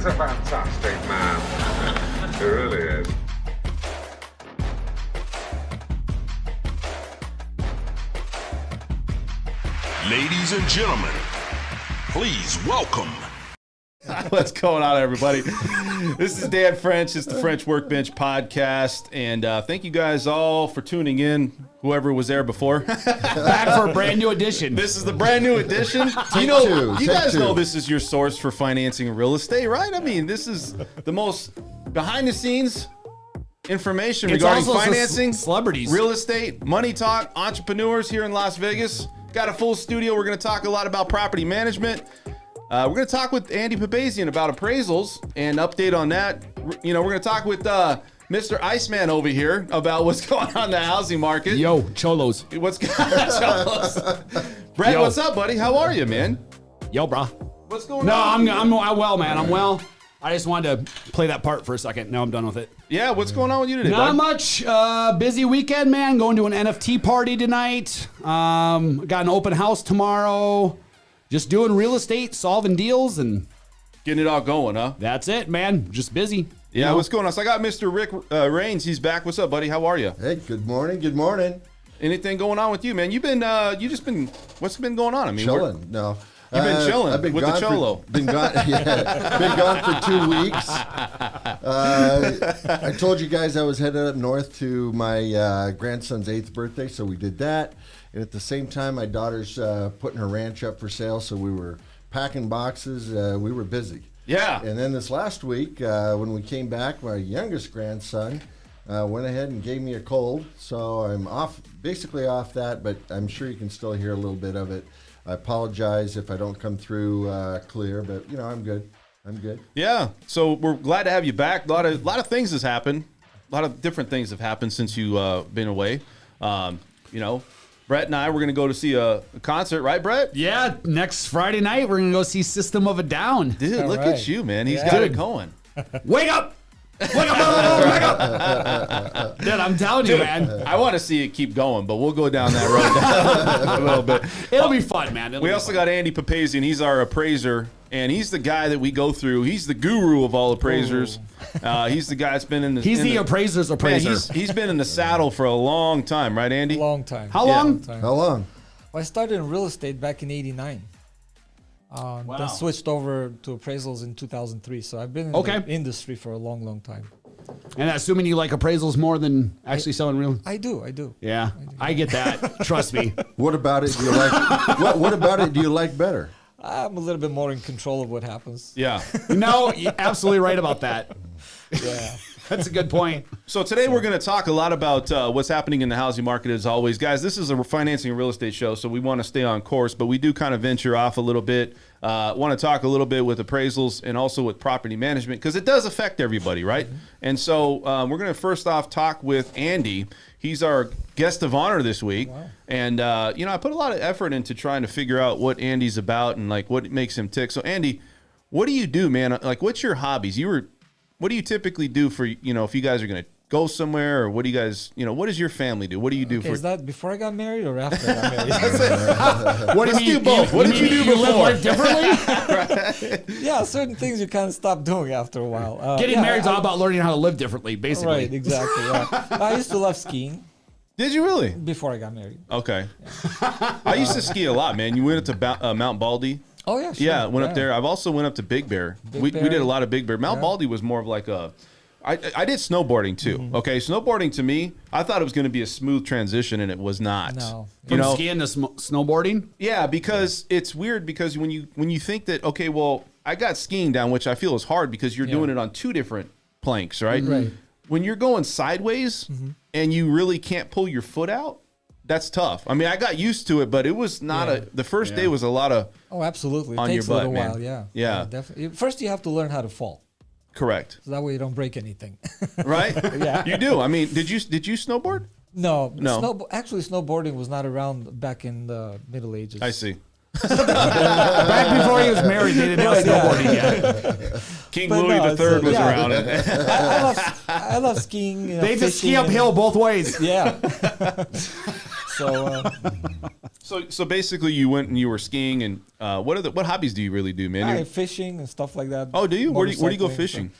Brent's a fantastic man. He really is. Ladies and gentlemen, please welcome. What's going on, everybody? This is Dan French. It's the French Workbench Podcast. And thank you guys all for tuning in, whoever was there before. Back for a brand new edition. This is the brand new edition. You guys know this is your source for financing real estate, right? I mean, this is the most behind-the-scenes information regarding financing, celebrities, real estate, money talk, entrepreneurs here in Las Vegas. Got a full studio. We're going to talk a lot about property management. We're going to talk with Andy Papazian about appraisals and update on that. You know, we're going to talk with Mr. Iceman over here about what's going on in the housing market. Yo, Cholos. What's going on, Cholos? Brett, what's up, buddy? How are you, man? Yo, bro. What's going on? No, I'm well, man. I'm well. I just wanted to play that part for a second. Now I'm done with it. Yeah, what's going on with you today, Not bud? much. Busy weekend, man. Going to an NFT party tonight. Got an open house tomorrow. Just doing real estate, solving deals, and Getting it all going, huh? that's it, man. Just busy. Yeah, You know? what's going on? So I got Mr. Rick Raines. He's back. What's up, buddy? How are you? Hey, good morning. Good morning. Anything going on with you, man? What's been going on? I mean, Chilling. No. You've been chilling I've been with the gone Cholo. Been gone for 2 weeks. I told you guys I was headed up north to my grandson's 8th birthday, so we did that. And at the same time, my daughter's putting her ranch up for sale, so we were packing boxes. We were busy. Yeah. And then this last week, when we came back, my youngest grandson went ahead and gave me a cold. So I'm basically off that, but I'm sure you can still hear a little bit of it. I apologize if I don't come through clear, but, you know, I'm good. I'm good. Yeah. So we're glad to have you back. A lot of things has happened. A lot of different things have happened since you've been away. You know, Brett and I were going to go to see a concert, right, Brett? Yeah, next Friday night, we're going to go see System of a Down. Dude, look at you, man. He's got it going. Wake up! Wake up! Wake up! Dude, I'm telling you, man. I want to see it keep going, but we'll go down that road a little bit. It'll be fun, man. We also got Andy Papazian. He's our appraiser, and he's the guy that we go through. He's the guru of all appraisers. He's the guy that's been in the... He's the appraiser's appraiser. Man, he's been in the saddle for a long time, right, Andy? Long time. How long? How long? Well, I started in real estate back in '89. Then switched over to appraisals in 2003. So I've been in the industry for a long, long time. And assuming you like appraisals more than actually selling real... I do. Yeah, I get that. Trust me. What about it do you like? what about it do you like better? I'm a little bit more in control of what happens. Yeah. No, you're absolutely right about that. Yeah. That's a good point. So today we're going to talk a lot about what's happening in the housing market as always. Guys, this is a financing and real estate show, so we want to stay on course, but we do kind of venture off a little bit. Want to talk a little bit with appraisals and also with property management because it does affect everybody, right? Mm-hmm. And so we're going to first off talk with Andy. He's our guest of honor this week. Wow. And, you know, I put a lot of effort into trying to figure out what Andy's about and, like, what makes him tick. So, Andy, what do you do, man? Like, what's your hobbies? What do you typically do for, you know, if you guys are going to go somewhere, or what do you guys, you know, what does your family do? What do you do for? Is that before I got married or after I got married? What do you do both? What did you do before? Live life differently? Right. Yeah, certain things you kind of stop doing after a while. Getting married is all about learning how to live differently, basically. Right, exactly. Yeah. I used to love skiing. Did you really? Before I got married. Okay. Yeah. I used to ski a lot, man. You went up to Mount Baldy. Oh, yeah, sure. Yeah, went up there. I've also went up to Big Bear. We did a lot of Big Bear. Mount Baldy was more of like a... I did snowboarding too. Mm-hmm. Okay, snowboarding to me, I thought it was going to be a smooth transition, and it was not. No, from skiing to snowboarding. Yeah, because it's weird because when you think that okay, well, I got skiing down, which I feel is hard because you're doing it on two different planks, right? Mm-hmm. Right. When you're going sideways and you really can't pull your foot out, that's tough. I mean, I got used to it, but it was not the first day was a lot of absolutely. It your takes butt, a little man. while. Yeah, definitely. First, you have to learn how to fall. Correct. So that way you don't break anything. Right? Yeah. You do. I mean, did you snowboard? No. No. Actually, snowboarding was not around back in the Middle Ages. I see. Back before he was married, they didn't have snowboarding yet. King Louis III was around. I love skiing. They just ski uphill both ways. Yeah. So So basically, you went and you were skiing, and what hobbies do you really do, man? Fishing and stuff like that. Oh, do you? Where do you go Motorcycling, fishing?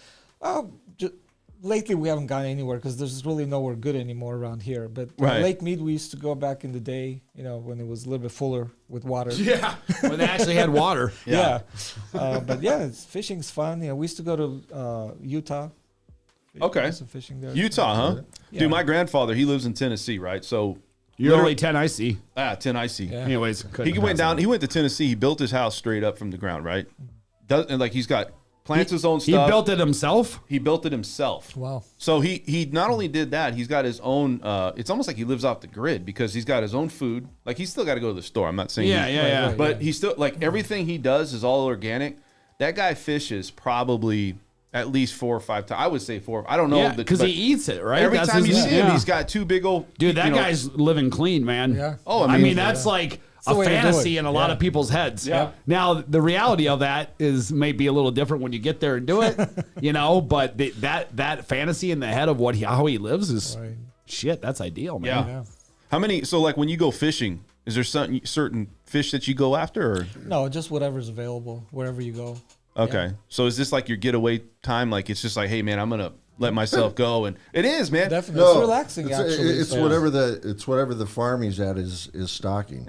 Lately, we haven't gone anywhere because there's really nowhere good anymore around here. But Right. Lake Mead, we used to go back in the day, when it was a little bit fuller with water. Yeah, when they actually had water. Yeah. But yeah, fishing's fun. We used to go to Utah. Okay. Some fishing there. Utah, huh? Yeah. Dude, my grandfather, he lives in Tennessee, right? So You're only 10, I see. 10 I see. Yeah. Anyways, He went down. He went to Tennessee. He built his house straight up from the ground, right? And like he's got plants his own He stuff. built it himself. He built it himself. Wow. So he not only did that, he's got his own. It's almost like he lives off the grid because he's got his own food. Like he's still got to go to the store. I'm not saying. Yeah. Right. But he's still like everything he does is all organic. That guy fishes probably at least 4 or 5 times. I would say 4. I don't know. Yeah, because he eats it, right? Every That's time you his- see him, yeah. he's got 2 big old. Dude, that guy's living clean, man. Yeah. Oh, I mean, that's like the a way to do fantasy it. in a lot of people's heads. Yeah. Now, the reality of that is maybe a little different when you get there and do it, but that fantasy in the head of how he lives is Right. shit. That's ideal, man. Yeah. Yeah. How many? So like when you go fishing, is there certain fish that you go after? Or? No, just whatever's available wherever you go. Okay. Yeah. So is this like your getaway time? Like it's just like, hey man, I'm gonna let myself go, and it is, man. Definitely, it's relaxing. Actually, It's whatever the farm he's at is stocking.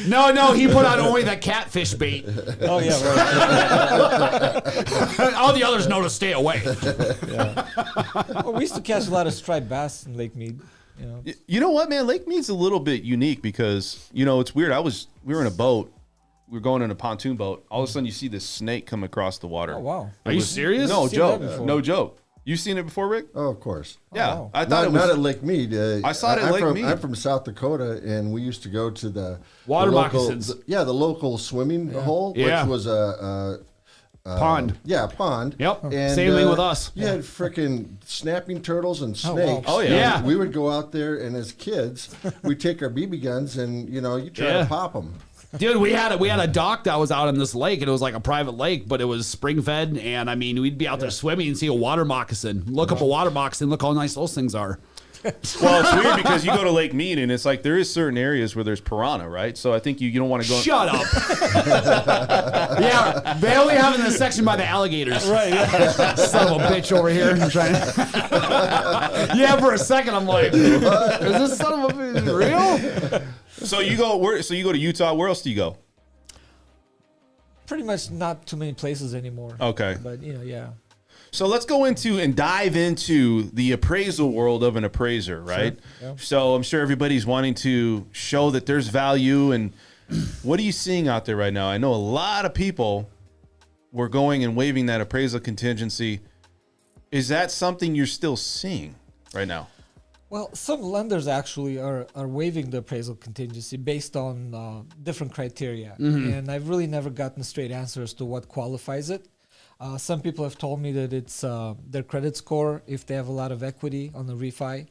No, he put out only the catfish bait. Oh yeah, right. All the others know to stay away. Well, we used to catch a lot of striped bass in Lake Mead. You know what, man? Lake Mead's a little bit unique because it's weird. We were in a boat. We were going in a pontoon boat. All of a sudden, you see this snake come across the water. Oh wow. Are you serious? No Seen joke. that before. No joke. You seen it before, Rick? Oh, of course. Yeah. wow. I thought Not at Lake Mead. I saw it at Lake Mead. I'm from South Dakota, and we used to go to the Water local, moccasins. the local swimming hole, Yeah. which was a Pond. pond. Yep. And, Same thing with us. You had freaking snapping turtles and wow. snakes. Oh, yeah. Yeah. We would go out there, and as kids, we'd take our BB guns, and you try Yeah. to pop them. Dude, we had a dock that was out on this lake, and it was like a private lake, but it was spring fed. And I mean, we'd be out there swimming and see a water moccasin. Look up a water moccasin. Look how nice those things are. Well, it's weird because you go to Lake Mead and it's like there is certain areas where there's piranha, right? So I think you don't want to go. Shut up. Yeah, they only have in the section by the alligators. Right. Yeah. Son of a bitch over here. I'm trying yeah, for a second, I'm like, is this son of a bitch real? So you go to Utah. Where else do you go? Pretty much not too many places anymore. Okay. But yeah. So let's go into and dive into the appraisal world of an appraiser, right? Yeah. So I'm sure everybody's wanting to show that there's value. And what are you seeing out there right now? I know a lot of people were going and waiving that appraisal contingency. Is that something you're still seeing right now? Well, some lenders actually are waiving the appraisal contingency based on different criteria. And I've really never gotten straight answers to what qualifies it. Some people have told me that it's their credit score if they have a lot of equity on the refi.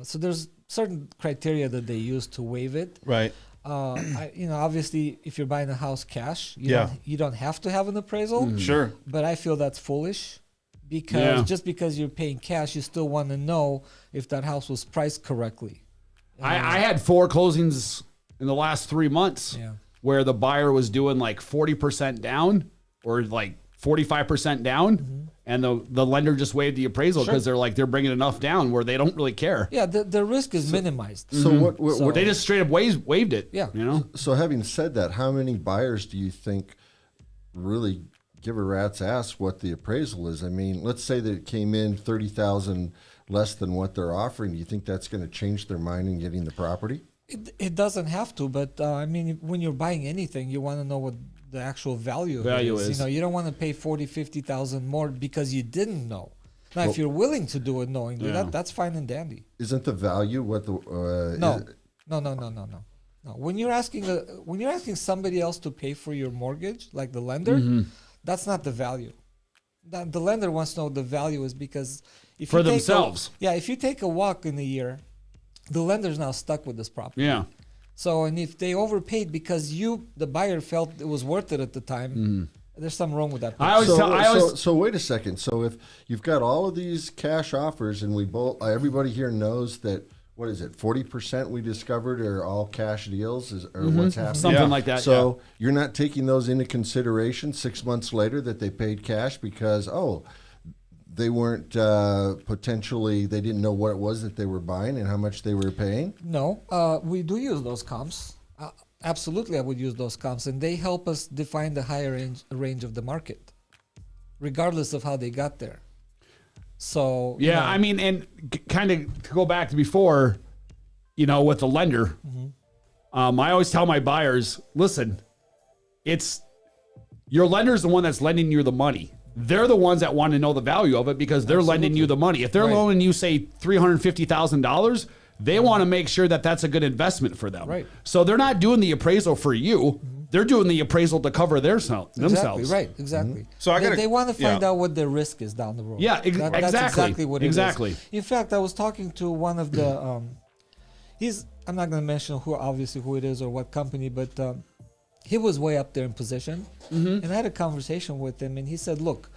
So there's certain criteria that they use to waive it. Right. Obviously, if you're buying a house cash, you don't have to have an appraisal. Sure. But I feel that's foolish because just because you're paying cash, you still want to know if that house was priced correctly. I had 4 closings in the last 3 months where the buyer was doing like 40% down or like 45% down, and the lender just waived the appraisal because they're bringing enough down where they don't really care. Yeah, the risk is minimized. So what They just straight up waived it. Yeah. So having said that, how many buyers do you think really give a rat's ass what the appraisal is? I mean, let's say that it came in $30,000 less than what they're offering. Do you think that's going to change their mind in getting the property? It doesn't have to, but when you're buying anything, you want to know what the actual value is. You don't want to pay 40, 50,000 more because you didn't know. Now, if you're willing to do it knowingly, that's fine and dandy. Isn't the value what the No. When you're asking somebody else to pay for your mortgage, like the lender, that's not the value. The lender wants to know what the value is because if For you take themselves. if you take a walk in a year, the lender's now stuck with this property. Yeah. So, and if they overpaid because the buyer felt it was worth it at the time, there's something wrong with that. So wait a second. So if you've got all of these cash offers and everybody here knows that what is it, 40% we discovered are all cash deals or what's happening? Something like that. So you're not taking those into consideration 6 months later that they paid cash because, they weren't potentially, they didn't know what it was that they were buying and how much they were paying? No, we do use those comps. Absolutely, I would use those comps, and they help us define the higher range of the market, regardless of how they got there. So Yeah, I mean, and kind of to go back to before, with the lender, I always tell my buyers, listen, it's your lender's the one that's lending you the money. They're the ones that want to know the value of it because they're lending you the money. If they're loaning you, say, $350,000, they want to make sure that that's a good investment for them. Right. So they're not doing the appraisal for you. They're doing the appraisal to cover themselves. Exactly, right, exactly. So they want to find out what their risk is down the road. Yeah, That's exactly. exactly what it Exactly. is. In fact, I was talking to one of the, I'm not going to mention who it is or what company, but he was way up there in position. And I had a conversation with him, and he said, look,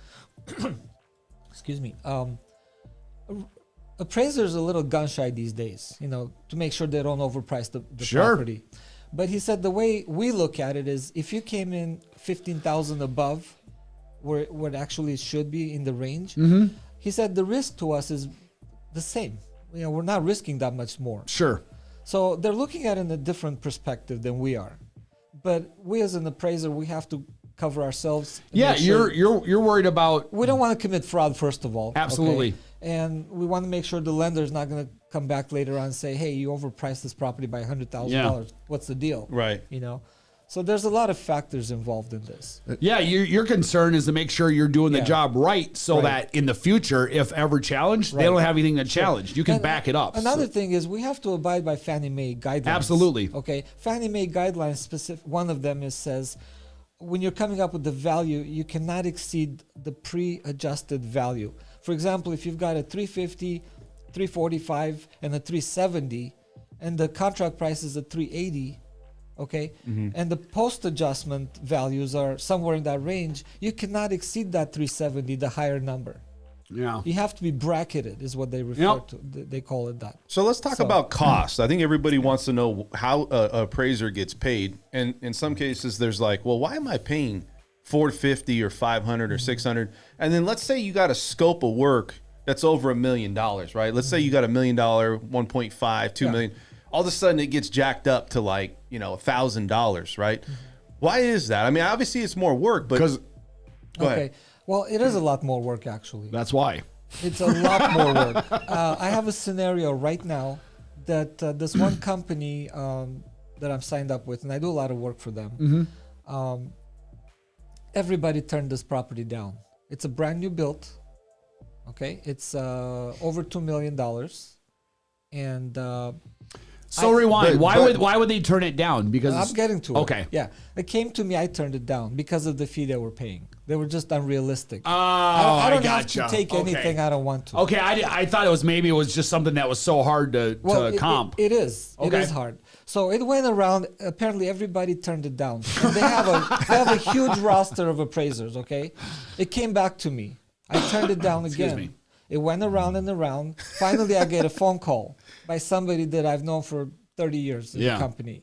excuse me, appraisers are a little gun shy these days, to make sure they don't overprice the property. But he said the way we look at it is if you came in 15,000 above where it actually should be in the range, he said the risk to us is the same. We're not risking that much more. Sure. So they're looking at it in a different perspective than we are. But we as an appraiser, we have to cover ourselves. Yeah, you're worried about. We don't want to commit fraud, first of all. Absolutely. Okay? And we want to make sure the lender is not going to come back later on and say, hey, you overpriced this property by $100,000. What's the deal? Right. So there's a lot of factors involved in this. Yeah, your concern is to make sure you're doing the job right so that in the future, if ever challenged, they don't have anything to challenge. You can back it up. Another thing is we have to abide by Fannie Mae guidelines. Absolutely. Okay. Fannie Mae guidelines, one of them says when you're coming up with the value, you cannot exceed the pre-adjusted value. For example, if you've got a 350, 345, and a 370, and the contract price is a 380, okay, and the post-adjustment values are somewhere in that range, you cannot exceed that 370, the higher number. Yeah. You have to be bracketed, is what they refer to. They call it that. So let's talk about cost. I think everybody wants to know how an appraiser gets paid. And in some cases, there's like, well, why am I paying $450 or $500 or $600? And then let's say you got a scope of work that's over $1 million, right? Let's say you got $1 million, 1.5, $2 million. All of a sudden it gets jacked up to like, $1,000, right? Why is that? I mean, obviously it's more work, but go ahead. Well, it is a lot more work, actually. That's why. It's a lot more work. I have a scenario right now that this one company that I'm signed up with, and I do a lot of work for them. Everybody turned this property down. It's a brand new build. Okay, it's over $2 million, and rewind. Why would they turn it down? Because I'm getting to it. Okay. Yeah, it came to me. I turned it down because of the fee they were paying. They were just unrealistic. Oh, I don't have gotcha. to take anything I don't want to. Okay, I thought it was just something that was so hard to comp. It is. Okay. It is hard. So it went around. Apparently, everybody turned it down. And they have a huge roster of appraisers. Okay, it came back to me. I turned it down again. me. It went around and around. Finally, I get a phone call by somebody that I've known for 30 years in the company.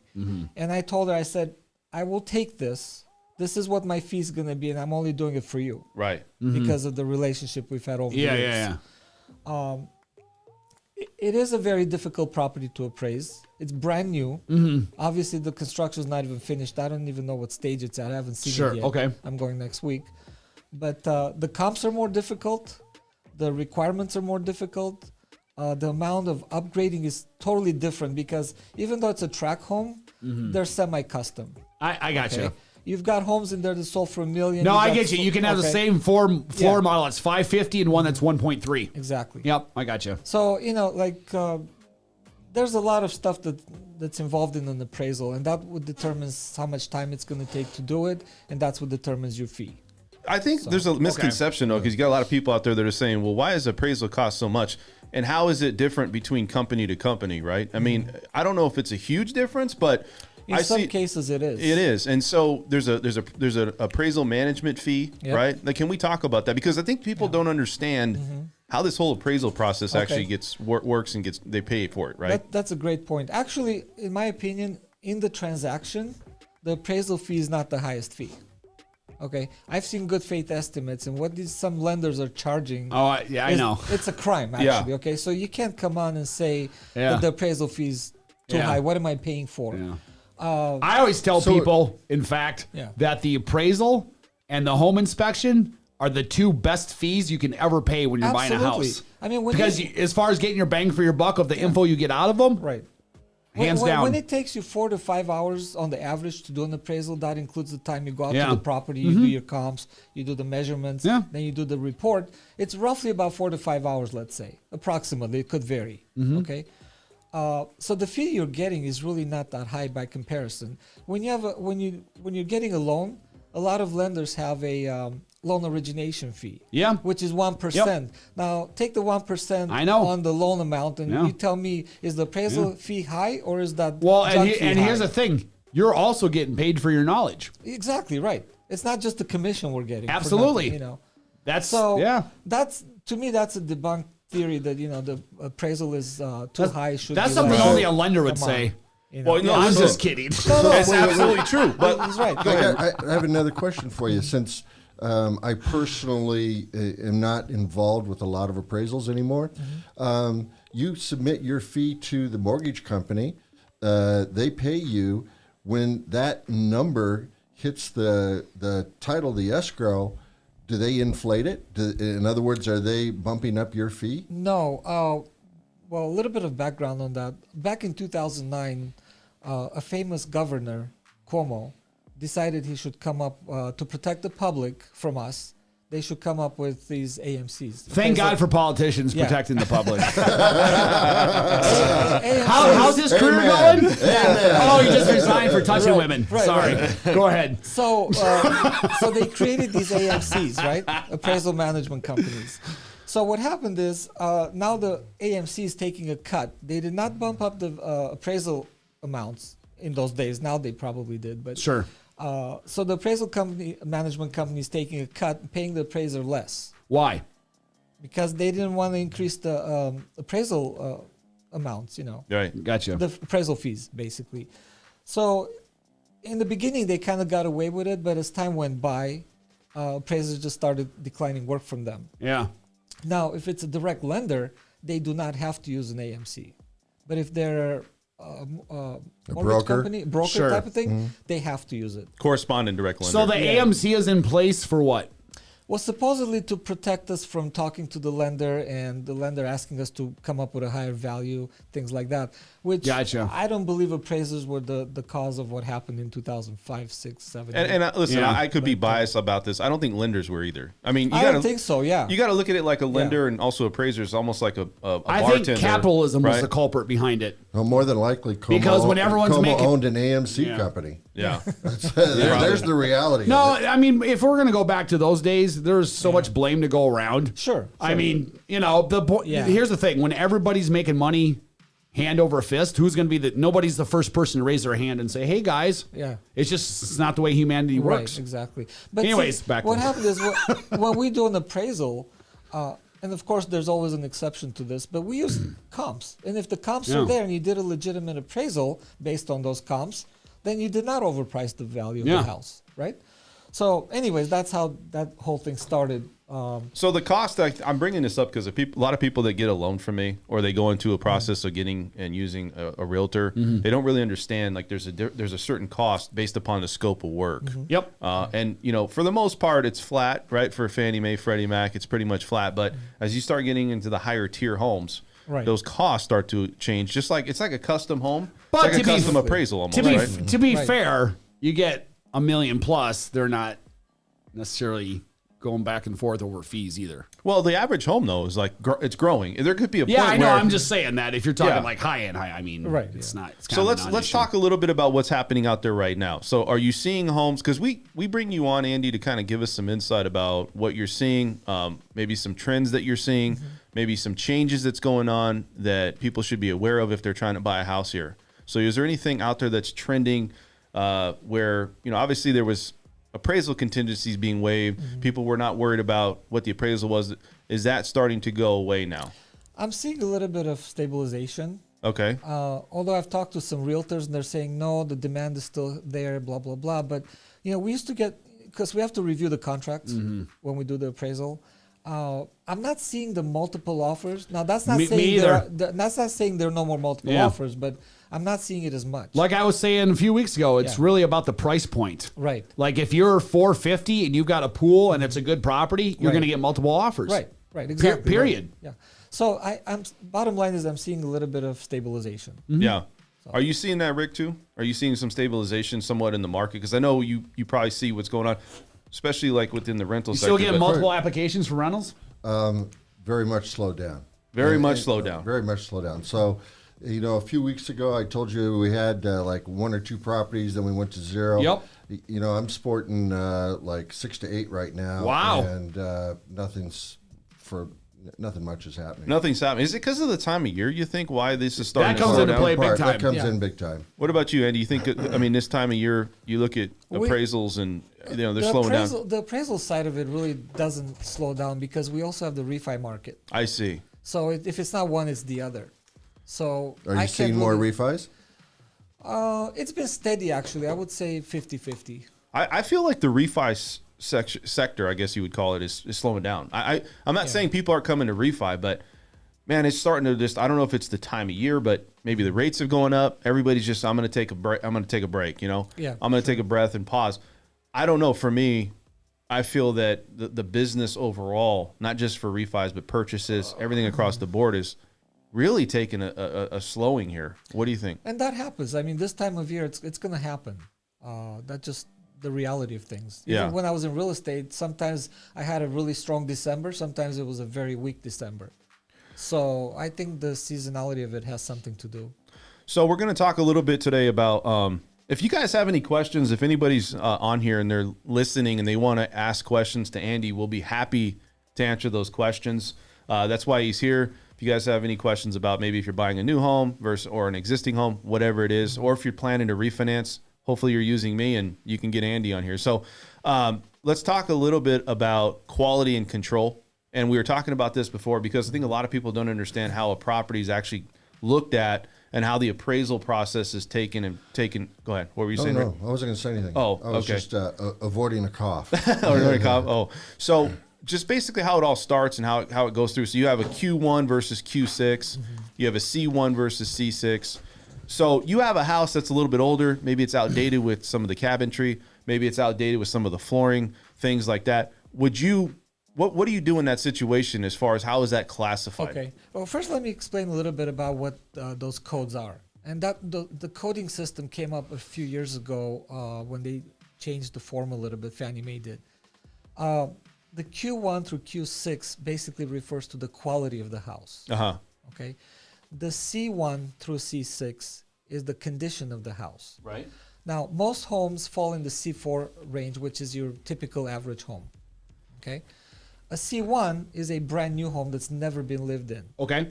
And I told her, I said, I will take this. This is what my fee is going to be, and I'm only doing it for you. Right. Because of the relationship we've had over the years. Yeah. It is a very difficult property to appraise. It's brand new. Obviously, the construction is not even finished. I don't even know what stage it's at. I haven't seen it yet. Okay. I'm going next week. But the comps are more difficult. The requirements are more difficult. The amount of upgrading is totally different because even though it's a tract home, they're semi-custom. I got you. You've got homes in there that sold for $1 million. No, I get you. You can have the same floor model that's 550 and one that's 1.3. Exactly. Yep, I got you. So, there's a lot of stuff that's involved in an appraisal, and that would determine how much time it's going to take to do it, and that's what determines your fee. I think there's a misconception, though, because you got a lot of people out there that are saying, well, why does appraisal cost so much? And how is it different between company to company, right? I mean, I don't know if it's a huge difference, but, In some cases, it is. It is, and so there's an appraisal management fee, Yep. right? Like, can we talk about that? Because I think people don't understand how this whole appraisal process actually works and they pay for it, right? That's a great point. Actually, in my opinion, in the transaction, the appraisal fee is not the highest fee. Okay, I've seen good faith estimates, and what some lenders are charging. Oh, yeah, I know. It's a crime, actually. Okay, so you can't come on and say that the appraisal fee is too high. What am I paying for? Yeah. I always tell people, in fact, that the appraisal and the home inspection are the two best fees you can ever pay when you're buying a house. I mean, because as far as getting your bang for your buck of the info you get out of them, right. Hands down. When it takes you 4 to 5 hours on the average to do an appraisal, that includes the time you go out to the property, you do your comps, you do the measurements, then you do the report. It's roughly about 4 to 5 hours, let's say, approximately. It could vary. Okay, so the fee you're getting is really not that high by comparison. When you have when you're getting a loan, a lot of lenders have a loan origination fee, which is 1%. Now take the 1% on the loan amount, and you tell me, is the appraisal fee high or is that here's the thing: you're also getting paid for your knowledge. Exactly right. It's not just the commission we're getting. Absolutely, that's to me that's a debunked theory that the appraisal is too high. That's something only a lender would say. Well, no, I'm just kidding. That's absolutely true. But he's right. I have another question for you. Since I personally am not involved with a lot of appraisals anymore, you submit your fee to the mortgage company. They pay you. When that number hits the title, the escrow, do they inflate it? In other words, are they bumping up your fee? No. Well, a little bit of background on that. Back in 2009, a famous governor, Cuomo, decided he should come up to protect the public from us. They should come up with these AMCs. Thank God for politicians protecting the public. How's his career going? Oh, he just resigned for touching women. Sorry. Go ahead. So they created these AMCs, right? Appraisal management companies. So what happened is now the AMC is taking a cut. They did not bump up the appraisal amounts in those days. Now they probably did, but sure. So the appraisal management company is taking a cut, paying the appraiser less. Why? Because they didn't want to increase the appraisal amounts. Right. Gotcha. The appraisal fees, basically. So in the beginning, they kind of got away with it, but as time went by, appraisers just started declining work from them. Yeah. Now, if it's a direct lender, they do not have to use an AMC. But if they're a broker type of thing, they have to use it. Correspondent direct lender. So the AMC is in place for what? Well, supposedly to protect us from talking to the lender and the lender asking us to come up with a higher value, things like that. Which I don't believe appraisers were the cause of what happened in 2005, 6, 7. And listen, I could be biased about this. I don't think lenders were either. I mean, I don't think so. Yeah, you got to look at it like a lender and also appraisers, almost like a I bartender. think capitalism was the culprit behind it. Well, more than likely, because when everyone's Como owned an AMC company. Yeah, there's the reality. No, I mean, if we're gonna go back to those days, there's so much blame to go around. Sure. I mean, here's the thing: when everybody's making money hand over fist, who's going to be nobody's the first person to raise their hand and say, "Hey, guys." Yeah. It's not the way humanity works. Right. Exactly. But anyways, back. What happened is when we do an appraisal. And of course, there's always an exception to this, but we use comps. And if the comps are there and you did a legitimate appraisal based on those comps, then you did not overprice the value of the house, right? So anyways, that's how that whole thing started. So the cost, I'm bringing this up because a lot of people that get a loan from me or they go into a process of getting and using a realtor, they don't really understand like there's a certain cost based upon the scope of work. Yep. And for the most part, it's flat, right? For Fannie Mae, Freddie Mac, it's pretty much flat. But as you start getting into the higher tier homes, those costs start to change. Just like it's like a custom home, but it's like a custom appraisal almost. To be fair, you get $1 million plus. They're not necessarily going back and forth over fees either. Well, the average home though is like it's growing. There could be a point. Yeah, I know. Where, I'm just saying that if you're talking like high end, I mean, it's not. It's so let's talk a little bit about what's happening out there right now. So, are you seeing homes? Because we bring you on, Andy, to kind of give us some insight about what you're seeing, maybe some trends that you're seeing, maybe some changes that's going on that people should be aware of if they're trying to buy a house here. So is there anything out there that's trending where, obviously there was appraisal contingencies being waived. People were not worried about what the appraisal was. Is that starting to go away now? I'm seeing a little bit of stabilization. Okay. Although I've talked to some realtors and they're saying, no, the demand is still there, blah, blah, blah. But, we used to get, because we have to review the contracts when we do the appraisal. I'm not seeing the multiple offers. Now, that's not saying that's not saying there are no more multiple offers, but I'm not seeing it as much. Like I was saying a few weeks ago, it's really about the price point. Right. Like if you're $450 and you've got a pool and it's a good property, you're going to get multiple offers. Right. Exactly. Period. Right. Yeah. So I'm bottom line is I'm seeing a little bit of stabilization. Yeah. Are you seeing that, Rick, too? Are you seeing some stabilization somewhat in the market? Because I know you probably see what's going on, especially like within the rental sector. Still getting multiple applications for rentals? Very much slowed down. Very much slowed down. Very much slowed down. So, a few weeks ago, I told you we had like 1 or 2 properties, then we went to 0. Yep. I'm sporting like 6 to 8 right now. Wow. And nothing much is happening. Nothing's happening. Is it because of the time of year, you think, why this is starting That to comes slow into down? play big time. That comes in big time. What about you, Andy? You think, this time of year, you look at appraisals and, they're slowing down. The appraisal side of it really doesn't slow down because we also have the refi market. I see. So if it's not one, it's the other. So Are you seeing more refis? It's been steady, actually. I would say 50-50. I feel like the refi sector, I guess you would call it, is slowing down. I'm not saying people aren't coming to refi, but man, it's starting to just, I don't know if it's the time of year, but maybe the rates have going up. Everybody's just, I'm going to take a break. I'm going to take a break, Yeah, I'm going to take a breath and pause. I don't know. For me, I feel that the business overall, not just for refis, but purchases, everything across the board is really taking a slowing here. What do you think? And that happens. I mean, this time of year, it's going to happen. That's just the reality of things. Even when I was in real estate, sometimes I had a really strong December. Sometimes it was a very weak December. So I think the seasonality of it has something to do. So we're going to talk a little bit today about if you guys have any questions, if anybody's on here and they're listening and they want to ask questions to Andy, we'll be happy to answer those questions. That's why he's here. If you guys have any questions about maybe if you're buying a new home or an existing home, whatever it is, or if you're planning to refinance, hopefully you're using me and you can get Andy on here. So let's talk a little bit about quality and control. And we were talking about this before because I think a lot of people don't understand how a property is actually looked at and how the appraisal process is taken. Go ahead. What were you saying? No, I wasn't going to say anything. Oh, I was okay. just avoiding a cough. So just basically how it all starts and how it goes through. So you have a Q1 versus Q6. You have a C1 versus C6. So you have a house that's a little bit older. Maybe it's outdated with some of the cabinetry. Maybe it's outdated with some of the flooring, things like that. What do you do in that situation as far as how is that classified? Okay. Well, first let me explain a little bit about what those codes are. And that the coding system came up a few years ago when they changed the form a little bit. Fannie Mae did. The Q1 through Q6 basically refers to the quality of the house. Okay. The C1 through C6 is the condition of the house. Right. Now, most homes fall in the C4 range, which is your typical average home. Okay. A C1 is a brand new home that's never been lived in. Okay.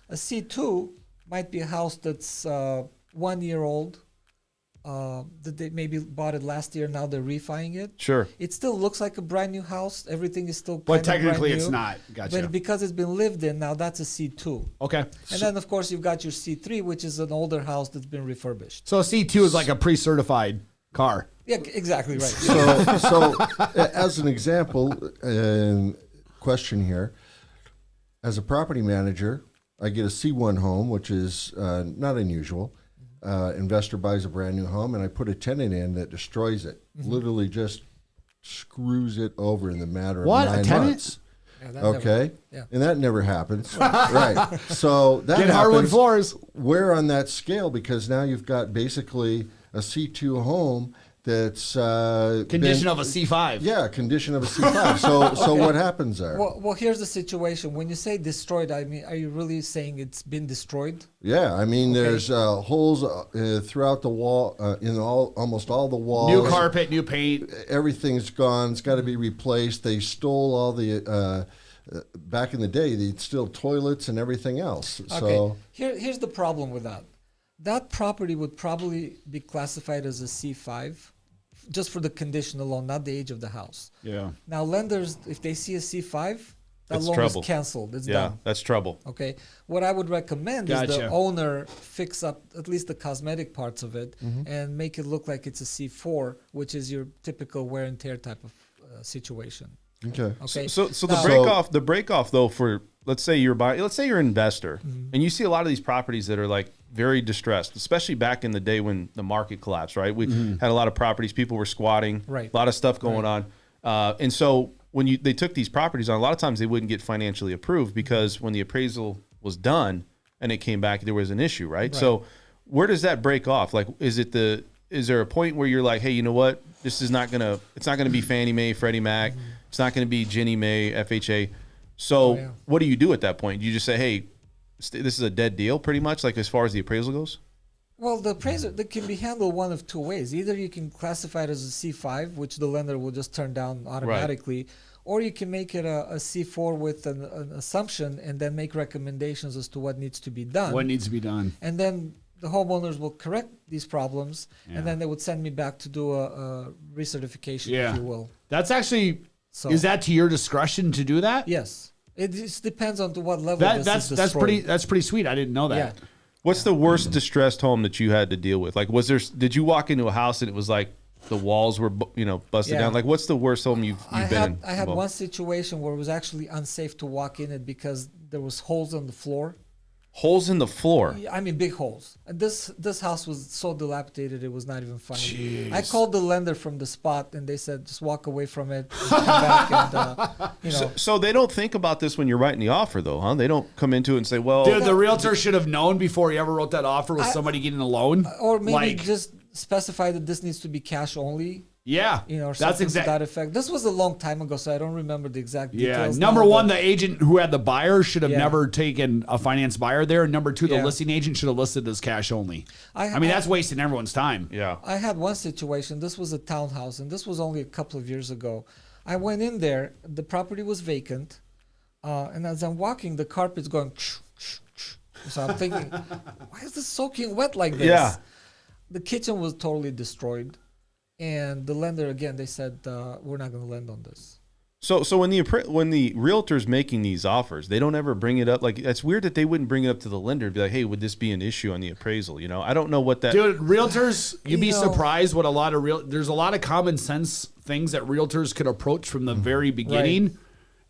A C2 might be a house that's 1 year old, that they maybe bought it last year, now they're refining it. Sure. It still looks like a brand new house. Everything is still But kind of technically brand it's new, not. Gotcha. But because it's been lived in, now that's a C2. Okay. And then, of course, you've got your C3, which is an older house that's been refurbished. So C2 is like a pre-certified car. Yeah, exactly right. So as an example, question here, as a property manager, I get a C1 home, which is not unusual. Investor buys a brand new home, and I put a tenant in that destroys it. Literally just screws it over in the matter of 9 months. Tenant? Yeah, Okay, yeah. and that never happens, right? So that Get hardwood happens. floors. Where on that scale? Because now you've got basically a C2 home that's Condition of a C5. Yeah, condition of a C5. So what happens there? Well, here's the situation. When you say destroyed, I mean, are you really saying it's been destroyed? Yeah, I mean, there's holes throughout the wall, in almost all the walls. New carpet, new paint. Everything's gone. It's got to be replaced. They stole all the. Back in the day, they'd steal toilets and everything else. Okay. So Here's the problem with that. that property would probably be classified as a C5 just for the condition alone, not the age of the house. Yeah. Now, lenders, if they see a C5, that That's loan trouble. is canceled. It's Yeah, done. that's trouble. Okay. What I would recommend is the Gotcha. owner fix up at least the cosmetic parts of it Mm-hmm. and make it look like it's a C4, which is your typical wear and tear type of situation. Okay. Okay. So the Now- break off though, for let's say you're an investor, and you see a lot of these properties that are like very distressed, especially back in the day when the market collapsed. Right, we had a lot of properties, people were squatting, Right. a lot of stuff going on, and so when they took these properties on, a lot of times they wouldn't get financially approved because when the appraisal was done and it came back, there was an issue. Right. So where does that break off? Like, is there a point where you're like, hey, you know what, it's not gonna be Fannie Mae, Freddie Mac. It's not going to be Ginnie Mae, FHA. So what do you do at that point? Do you just say, hey, this is a dead deal pretty much, like as far as the appraisal goes? Well, the appraisal that can be handled one of two ways. Either you can classify it as a C5, which the lender will just turn down automatically, or you can make it a C4 with an assumption and then make recommendations as to what needs to be done. What needs to be done? And then the homeowners will correct these problems, and then they would send me back to do a recertification, if you will. That's actually, So, is that to your discretion to do that? Yes. It just depends on to what level this is That's pretty sweet. I didn't know that. Yeah. What's the worst distressed home that you had to deal with? Like, did you walk into a house and it was like the walls were, busted Yeah. down? Like, what's the worst home you've been in? I had Well, one situation where it was actually unsafe to walk in it because there was holes on the floor. Holes in the floor. I mean, big holes. And this house was so dilapidated, it was not even funny. I called the lender from the spot, and they said, just walk away from it, and come back, and So they don't think about this when you're writing the offer, though, huh? They don't come into it and say, well, Dude, the realtor should have known before he ever wrote that offer with somebody getting a loan. or maybe Like, just specify that this needs to be cash only. yeah, Or that's something to that exactly. effect. This was a long time ago, so I don't remember the exact Yeah, details. number now, one, but- the agent who had the buyer should have Yeah. never taken a finance buyer there. And number two, the Yeah. listing agent should have listed as cash only. I mean, that's wasting everyone's time. yeah. I had one situation. This was a townhouse, and this was only a couple of years ago. I went in there. The property was vacant, and as I'm walking, the carpet's going. So I'm thinking, why is this soaking wet like this? Yeah. The kitchen was totally destroyed, and the lender again. They said we're not going to lend on this. So when the realtor's making these offers, they don't ever bring it up. Like, it's weird that they wouldn't bring it up to the lender and be like, hey, would this be an issue on the appraisal? I don't know what that. Dude, realtors, you'd be You know- surprised what there's a lot of common sense things that realtors could approach from the very beginning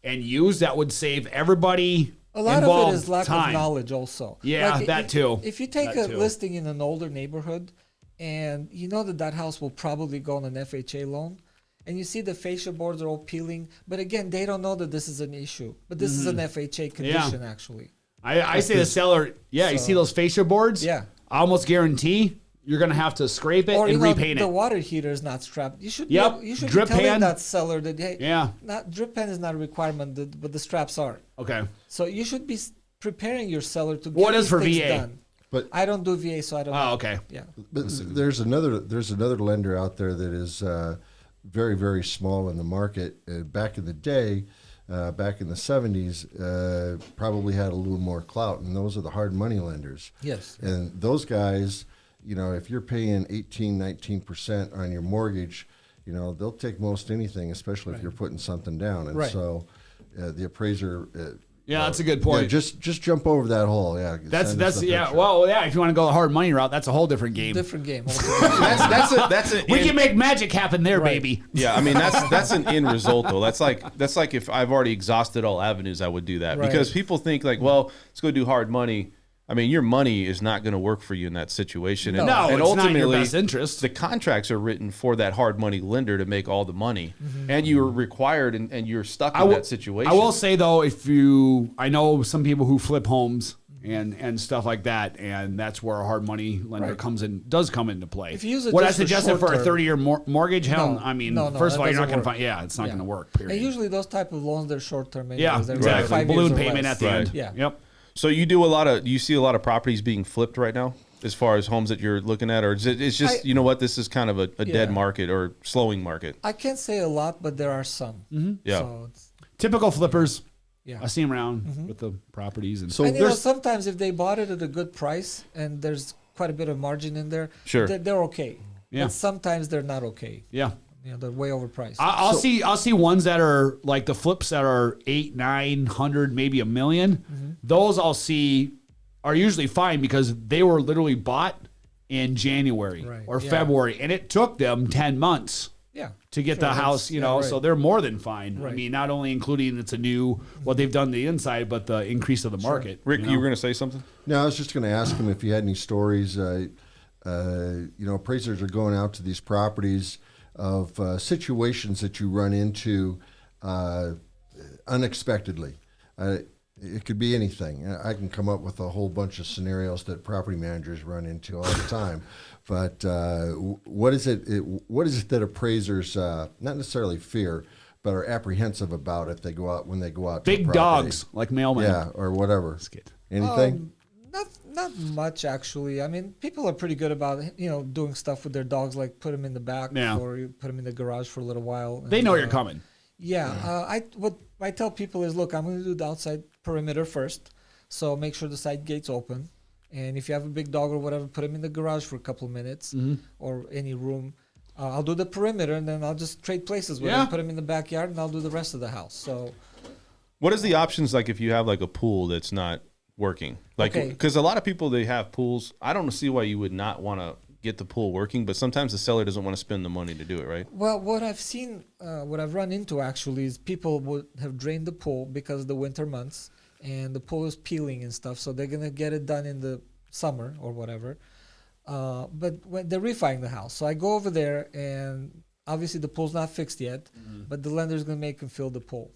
and use that would save everybody A lot involved of it is lack time. of knowledge, also. Yeah, that too. If you take That a too. listing in an older neighborhood, and you know that house will probably go on an FHA loan, and you see the fascia boards are all peeling, but again, they don't know that this is an issue. But this is an FHA condition, actually. I say the seller, you see those fascia boards? Yeah. I almost guarantee you're going to have to scrape it Or and repaint the it. water heater is not strapped. You should Yep. you should Drip be telling pan. that seller that hey, Yeah. not drip pan is not a requirement, but the straps are. Okay. So you should be preparing your seller to get What is these for things VA? done. But I don't do VA, so I don't know. Oh, okay. Yeah. But there's another lender out there that is very, very small in the market. Back in the day, back in the 70s, probably had a little more clout, and those are the hard money lenders. Yes. And those guys, if you're paying 18, 19% on your mortgage, they'll take most anything, especially if you're putting something down. And Right. so the appraiser... Yeah, that's a good point. Yeah, just jump over that hole. Yeah, That's send us the yeah. picture. Well, yeah. If you want to go the hard money route, that's a whole different game. Different game. We can make magic happen there, Right. baby. Yeah, I mean that's an end result though. That's like if I've already exhausted all avenues, I would do that Right. because people think like, well, let's go do hard money. I mean, your money is not going to work for you in that situation. And, No, and it's not in your ultimately, best interest. The contracts are written for that hard money lender to make all the money, and you're required and you're stuck in that situation. I will say though, I know some people who flip homes and stuff like that, and that's where a hard money lender does come into play. If you use it what I just for suggested for a short-term- 30-year mortgage, hell, No, I mean, no, first of that all, you're not doesn't going to work. find. It's not Yeah. going to work. Period. And usually those type of loans, they're short term. Yeah, They're exactly. 5 years Balloon or payment less. at the Right. end. Yeah. Yep. So you see a lot of properties being flipped right now, as far as homes that you're looking at, or it's just you know what, this is kind of a dead market or slowing market. I can't say a lot, but there are some. Yeah. So Typical flippers. yeah. I see them around with the properties and So And there's sometimes if they bought it at a good price and there's quite a bit of margin in there. Sure. They're okay. Yeah. But sometimes they're not okay. Yeah. They're way overpriced. I'll see ones that are like the flips that are 800, 900, maybe $1 million. Mm-hmm. Those I'll see are usually fine because they were literally bought in January or February, and it took them 10 months. Yeah. To get the house, so they're more than fine. Right. I mean, not only including it's a new, what they've done to the inside, but the increase of the market. Rick, you were going to say something? No, I was just going to ask him if he had any stories. Appraisers are going out to these properties of situations that you run into unexpectedly. It could be anything. I can come up with a whole bunch of scenarios that property managers run into all the time. But what is it that appraisers not necessarily fear, but are apprehensive about if they go out when they go out? Big to the property? dogs like mailmen. Yeah, or whatever. Anything? Not much actually. I mean, people are pretty good about doing stuff with their dogs, like put them in the back or you put them in the garage for a little while. They know you're coming. Yeah. What I tell people is, look, I'm going to do the outside perimeter first, so make sure the side gate's open. And if you have a big dog or whatever, put him in the garage for a couple of minutes or any room. I'll do the perimeter, and then I'll just trade places with him, put him in the backyard, and I'll do the rest of the house. So, what is the options like if you have like a pool that's not working? Like, because a lot of people, they have pools. I don't see why you would not want to get the pool working, but sometimes the seller doesn't want to spend the money to do it, right? Well, what I've seen, what I've run into actually is people would have drained the pool because of the winter months, and the pool is peeling and stuff, so they're going to get it done in the summer or whatever. But when they're refining the house, so I go over there, and obviously the pool's not fixed yet, but the lender's going to make them fill the pool.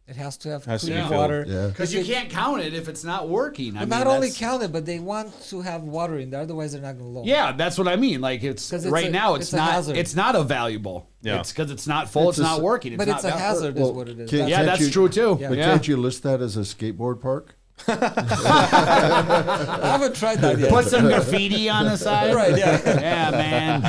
It has to have clean water. Because you can't count it if it's not working. I mean, not only count it, but they want to have water in there. Otherwise, they're not going to loan. Yeah, that's what I mean. Like it's right now, it's not. Hazard. It's not a valuable. Yeah. It's because it's not full. It's not working. But it's a hazard, is what it is. Yeah, that's true too. But can't you list that as a skateboard park? I haven't tried that yet. Put some graffiti on the side. Right, yeah. Yeah, man.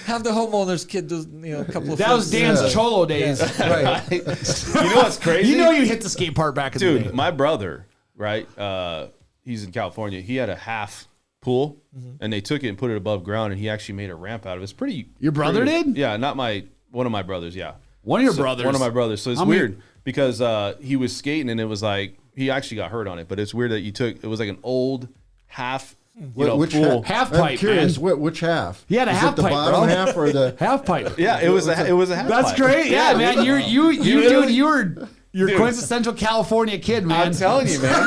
Have the homeowner's kid do a couple of That was Dan's Cholo days. Right. You know what's crazy? You know you hit the skate park back in the day. Dude, my brother, right? He's in California. He had a half pool, and they took it and put it above ground, and he actually made a ramp out of it. It's pretty. Your brother did? Yeah, one of my brothers. Yeah, one of your brothers. One of my brothers. So it's weird because he was skating, and it was like he actually got hurt on it. But it's weird that it was like an old half. Which pool. Half pipe, I'm curious, man. Which half? He had a half it the pipe, bottom bro. half or the half pipe? Yeah, it was a half. That's pipe. great. Yeah, man. You're quintessential California kid, man. I'm telling you, man.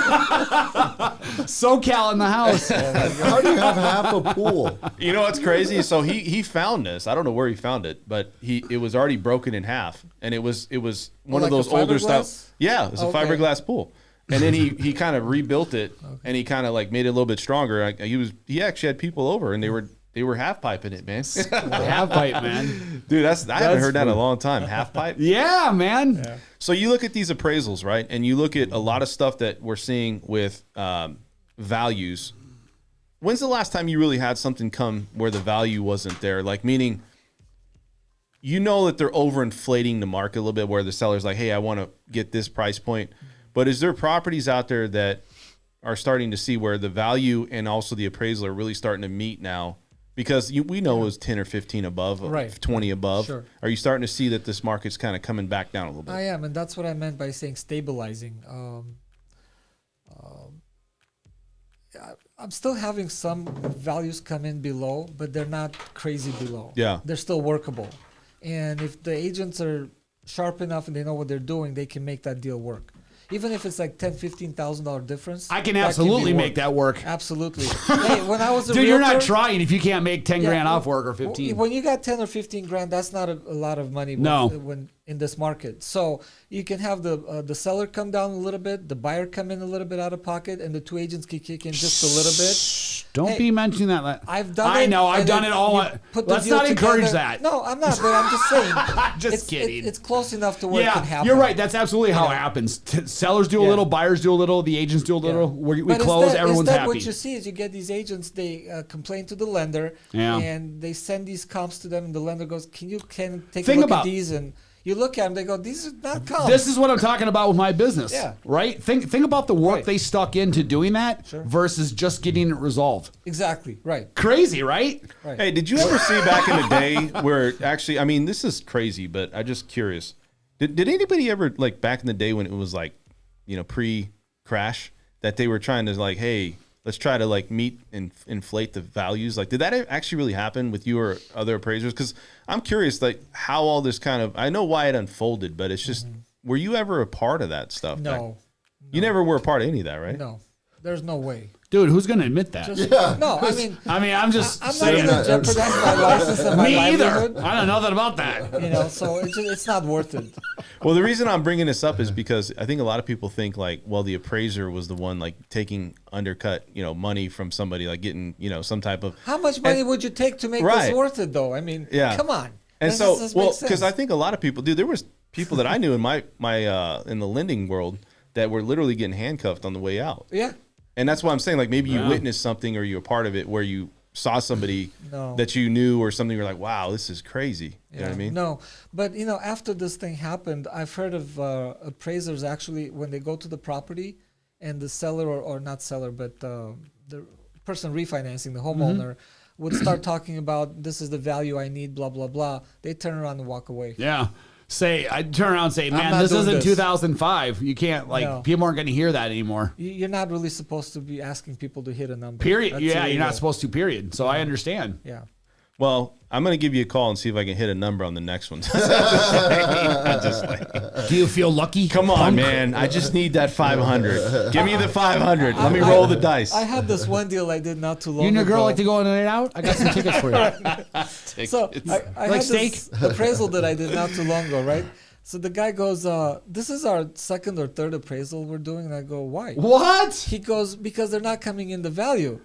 SoCal in the house. How do you have half a pool? You know what's crazy? So he found this. I don't know where he found it, but it was already broken in half, and it was one of those older stuff. Yeah, it was a fiberglass pool. And then he kind of rebuilt it, and he kind of like made it a little bit stronger. He actually had people over, and they were half piping it, man. Half pipe, man. Dude, I haven't heard that in a long time. Half pipe. Yeah, man. Yeah. So you look at these appraisals, right? And you look at a lot of stuff that we're seeing with values. When's the last time you really had something come where the value wasn't there? Like, meaning, that they're overinflating the market a little bit, where the seller's like, hey, I want to get this price point. But is there properties out there that are starting to see where the value and also the appraisal are really starting to meet now? Because we know it was 10 or 15 above, right. 20 above. Sure. Are you starting to see that this market's kind of coming back down a little bit? I am, and that's what I meant by saying stabilizing. I'm still having some values come in below, but they're not crazy below. Yeah. They're still workable. And if the agents are sharp enough and they know what they're doing, they can make that deal work. Even if it's like $10,000-$15,000 difference, I can absolutely make that work. Absolutely. Hey, when I was a dude, realtor, you're not trying if you can't make 10 grand off work or 15. When you got 10 or 15 grand, that's not a lot of money. When in this market, so you can have the seller come down a little bit, the buyer come in a little bit out of pocket, and the two agents can kick in just a little bit. Don't be mentioning that. I've done it. I know. I've done it all. Let's not encourage that. No, I'm not. But I'm just saying. Just kidding. It's close enough to where it can happen. You're right. That's absolutely how it happens. Sellers do a little, buyers do a little, the agents do a little. We close. Everyone's happy. What you see is you get these agents. They complain to the lender, and they send these comps to them, and the lender goes, "Can you take a look at these?" And You look at them, they go, these are not comps. This is what I'm talking about with my business. Yeah. Right? Think about the work Right. they stuck into doing that versus just getting it resolved. Exactly, right. Crazy, right? Hey, did you ever see back in the day where actually, I mean, this is crazy, but I'm just curious. Did anybody ever, like back in the day when it was like, you know, pre-crash, that they were trying to like, hey, let's try to like meet and inflate the values? Like, did that actually really happen with you or other appraisers? Because I'm curious, like how all this kind of, I know why it unfolded, but it's just, were you ever a part of that stuff? No. You never were a part of any of that, right? No. There's no way. Dude, who's going to admit that? No, I mean, I'm just I'm not saying. going to jeopardize my license and my Me either. livelihood. I don't know nothing about that. You know, so it's not worth it. Well, the reason I'm bringing this up is because I think a lot of people think like, well, the appraiser was the one like taking undercut, you know, money from somebody, like getting, you know, some type of. How much money would you take to make Right. this worth it, though? I mean, come on. And This so, doesn't well, make sense. because I think a lot of people, dude, there was people that I knew in my in the lending world that were literally getting handcuffed on the way out. Yeah. And that's why I'm saying, like, maybe you witnessed something or you're a part of it where you saw somebody that you knew or something. You're like, wow, this is crazy. You know what I mean? No, but you know, after this thing happened, I've heard of appraisers actually when they go to the property and the seller or not seller, but the person refinancing, the homeowner, would start talking about this is the value I need, blah blah blah. They turn around and walk away. Yeah. I'd turn around and say, man, not this doing isn't this. 2005. You can't, like, No. people aren't going to hear that anymore. You're not really supposed to be asking people to hit a number. Period. That's You're illegal. not supposed to, period. So I understand. Yeah. Well, I'm going to give you a call and see if I can hit a number on the next one. Do you feel lucky? Come on, punk? man. I just need that 500. Give me the 500. Let me roll the dice. I had this one deal I did not too long You and your girl ago. like to go on a night out? I got some tickets for you. So I Like had steak? this appraisal that I did not too long ago, right? So the guy goes, this is our second or third appraisal we're doing. And I go, why? What? He goes, because they're not coming in the value.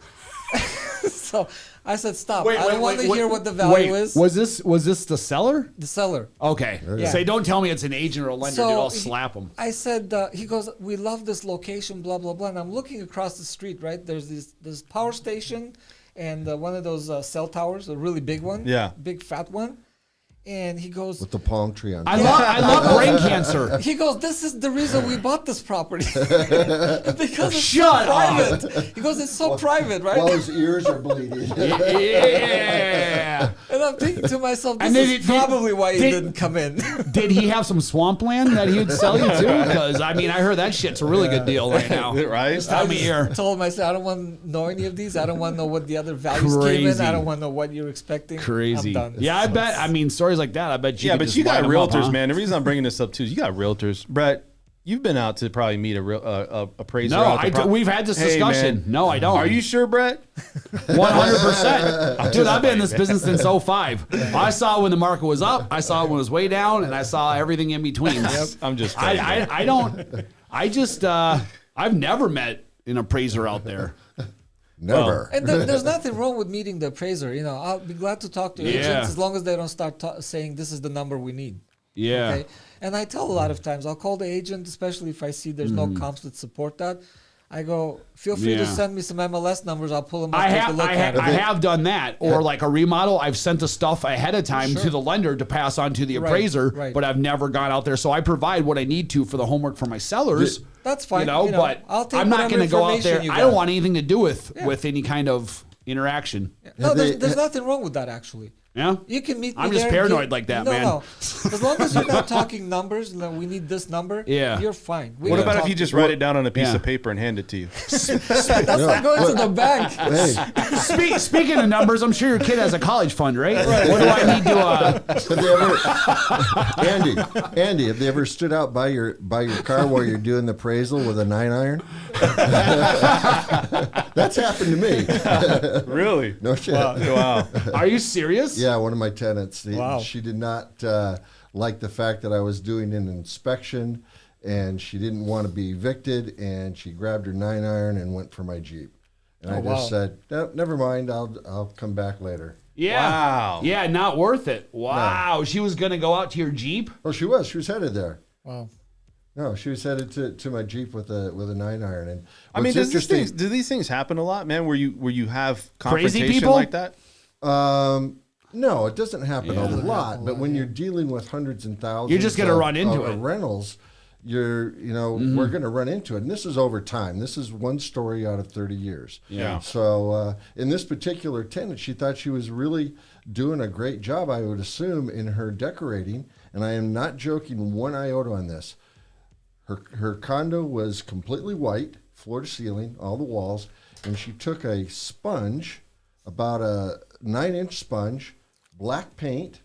So I said, stop. Wait, I don't want to hear what the value is. Was this the seller? The seller. Okay. Yeah. Say, don't tell me it's an agent or a lender, So dude. I'll he- slap him. I said, he goes, we love this location, blah, blah, blah. And I'm looking across the street, right? There's this power station and one of those cell towers, a really big one. Yeah. Big fat one. And he goes, With the palm tree on I top. love brain cancer. he goes, this is the reason we bought this property. Because it's Shut so up. private. He goes, it's so private, right? While his ears are bleeding. Yeah. And I'm thinking to myself, this And then is probably why he didn't come in. Did he have some swampland that he would sell you to? Because, I mean, I heard that shit's a really good deal right now. Right? This time of year. Told myself, I don't want to know any of these. I don't want to know what the other values came in. Crazy. I don't want to know what you're expecting. Crazy. I'm done. Yeah, I bet. I mean, stories like that, I bet you Yeah, could but just you got line 'em up, realtors, huh? man. The reason I'm bringing this up too is you got realtors. Brett, you've been out to probably meet a real appraiser. No, out the we've had this Hey, discussion. man. No, I don't. Are you sure, Brett? 100%. Dude, I've been in this business since 05. I saw when the market was up, I saw when it was way down, and I saw everything in between. I'm just. I've never met an appraiser out there. Never. And there's nothing wrong with meeting the appraiser. You know, I'll be glad to talk to agents as long as they don't start saying this is the number we need. Yeah. Okay. And I tell a lot of times I'll call the agent, especially if I see there's no comps that support that. I go, feel free to Yeah. send me some MLS numbers. I'll pull them up, I take a look at it. have done that. Or like a remodel, I've sent the stuff ahead of time to the lender to pass on to the appraiser, right. but I've never gone out there. So I provide what I need to for the homework for my sellers. That's fine. You know, but I'll take I'm not whatever going to go out there. information you I don't got. want anything to do with any kind of interaction. No, Have they- there's nothing wrong with that, actually. Yeah. You can meet me I'm just there and paranoid like that, no, man. No, as long as you're not talking numbers, like, we need this number, Yeah. you're fine. We What can about if talk you just to write it down on a piece Yeah. of paper and hand it to you? That's not going to the bank. Hey, Speaking of numbers, I'm sure your kid has a college fund, right? What do I need to? have they ever, Andy, have they ever stood out by your car while you're doing the appraisal with a 9-iron? That's happened to me. Really? No shit. Wow. Are you serious? Yeah, one of my tenants. Wow. She did not like the fact that I was doing an inspection, and she didn't want to be evicted, and she grabbed her 9-iron and went for my Jeep. And I just said, no, never mind, I'll come back later. Yeah. Wow. Yeah, not worth it. Wow. She was going to go out to your Jeep? Oh, she was headed there. Wow. No, she was headed to my Jeep with a 9-iron. And I mean, what's do these things happen a lot, man? Where you have Crazy confrontation people? like that? No, it doesn't happen a lot. But when you're dealing with hundreds and thousands, You're just gonna run into of it. rentals. We're going to run into it. And this is over time. This is one story out of 30 years. Yeah. So in this particular tenant, she thought she was really doing a great job, I would assume, in her decorating. And I am not joking one iota on this. Her condo was completely white, floor to ceiling, all the walls. And she took a sponge, about a 9-inch sponge, black paint,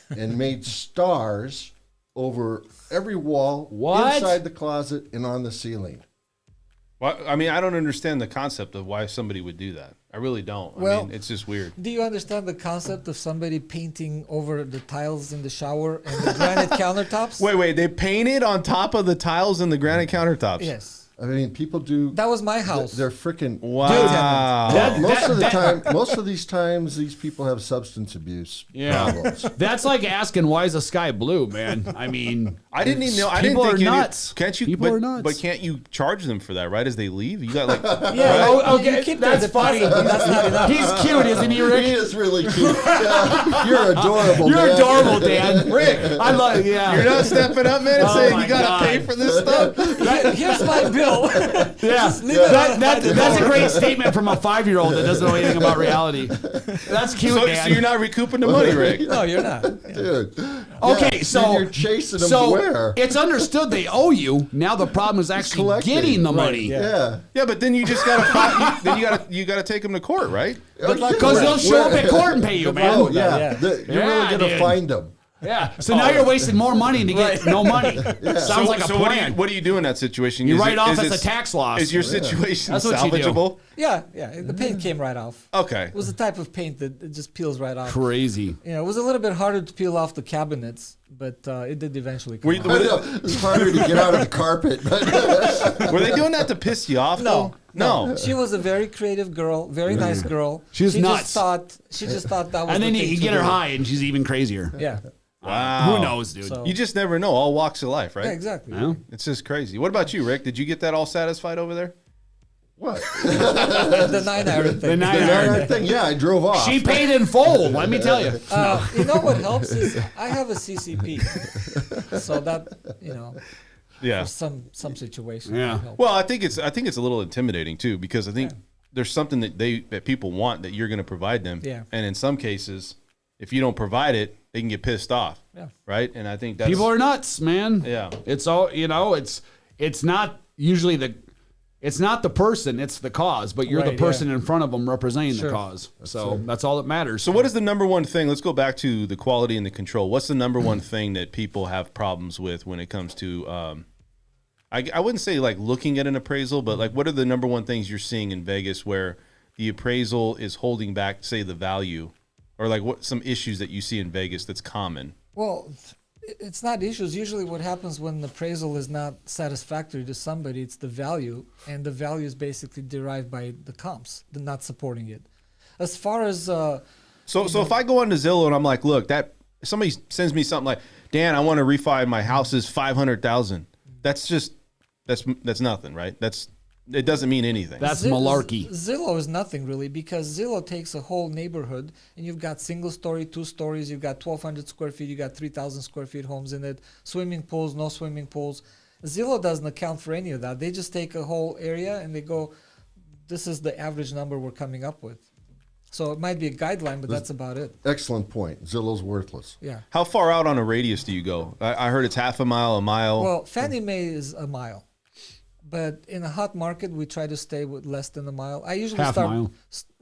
and made stars over every wall, inside the closet, and on the ceiling. Well, I mean, I don't understand the concept of why somebody would do that. I really don't. I mean, it's just weird. Do you understand the concept of somebody painting over the tiles in the shower and the granite countertops? Wait, they painted on top of the tiles and the granite countertops? Yes. I mean, people do. That was my house. They're freaking. Wow. Most of these times, these people have substance abuse problems. That's like asking, why is the sky blue, man? I mean, I didn't even know. I didn't people think are you nuts. Can't you? People but, are nuts. But can't you charge them for that? Right as they leave, you got like. Yeah. okay, You keep their that's funny. deposit, but that's not enough. He's cute, isn't he, Rick? He is really cute. You're adorable. You're man. adorable, Dan. Rick, I love. Yeah. you're not stepping up, man, and Oh saying my you got to God. pay for this stuff. Here's my bill. Yeah, leave it out that's a great statement from a 5-year-old that doesn't know anything about reality. That's cute, So Dan. you're not recouping the money, Rick. No, you're not. Dude. Okay, Yeah, so you're chasing them so where? it's understood they owe you. Now the problem is actually collecting. getting the Right, money. Yeah. Yeah, but then you just gotta you gotta take them to court, right? Because they'll show up at court and pay you, man. Oh, yeah. Yeah. You're Yeah, really going to dude. find them. Yeah. So now you're wasting more money to get no money. Sounds like a so plan. what do you do in that situation? You Is write it- off is as it- a tax loss. Is your situation That's what you do. salvageable? Yeah. The paint came right off. Okay. It was the type of paint that it just peels right off. Crazy. It was a little bit harder to peel off the cabinets, but it did eventually come Were you- off. It's harder to get out of the carpet. But Were they doing that to piss you off? No, though? She was a very creative girl, very nice girl. She was nuts. She just thought that was. And then the you thing to get her do. high and she's even crazier. Yeah. Wow. Who knows, dude? So- You just never know. All walks of life, right? Yeah, exactly. Yeah. It's just crazy. What about you, Rick? Did you get that all satisfied over there? what? The 9-iron thing. The 9-iron. Thing, yeah, I drove off. She paid in full, let me tell you. You know what helps is I have a CCP, so that Yeah. for some situations. Yeah. it helps. Well, I think it's a little intimidating too, because I think there's something that people want that you're going to provide them. Yeah. And in some cases, if you don't provide it, they can get pissed off. Yeah. Right. And I think that's People are nuts, man. Yeah. It's all it's not usually it's not the person, it's the cause, but you're the Right, person in front of them representing Sure. the cause. So that's all that matters. So what is the number one thing? Let's go back to the quality and the control. What's the number one thing that people have problems with when it comes to I wouldn't say like looking at an appraisal, but like what are the number one things you're seeing in Vegas where the appraisal is holding back, say, the value, or like what some issues that you see in Vegas that's common? Well, it's not issues. Usually what happens when the appraisal is not satisfactory to somebody, it's the value, and the value is basically derived by the comps, the not supporting it. As far as So if I go onto Zillow and I'm like, look, that somebody sends me something like, Dan, I want to refi my house is $500,000. That's nothing, right? It doesn't mean anything. That's malarkey. Zillow is nothing really, because Zillow takes a whole neighborhood and you've got single story, 2 stories, you've got 1,200 square feet, you got 3,000 square feet homes in it, swimming pools, no swimming pools. Zillow doesn't account for any of that. They just take a whole area and they go, this is the average number we're coming up with. So it might be a guideline, but that's about it. Excellent point. Zillow's worthless. Yeah. How far out on a radius do you go? I heard it's half a mile, a mile. Well, Fannie Mae is a mile. But in a hot market, we try to stay with less than a mile. I usually Half start mile.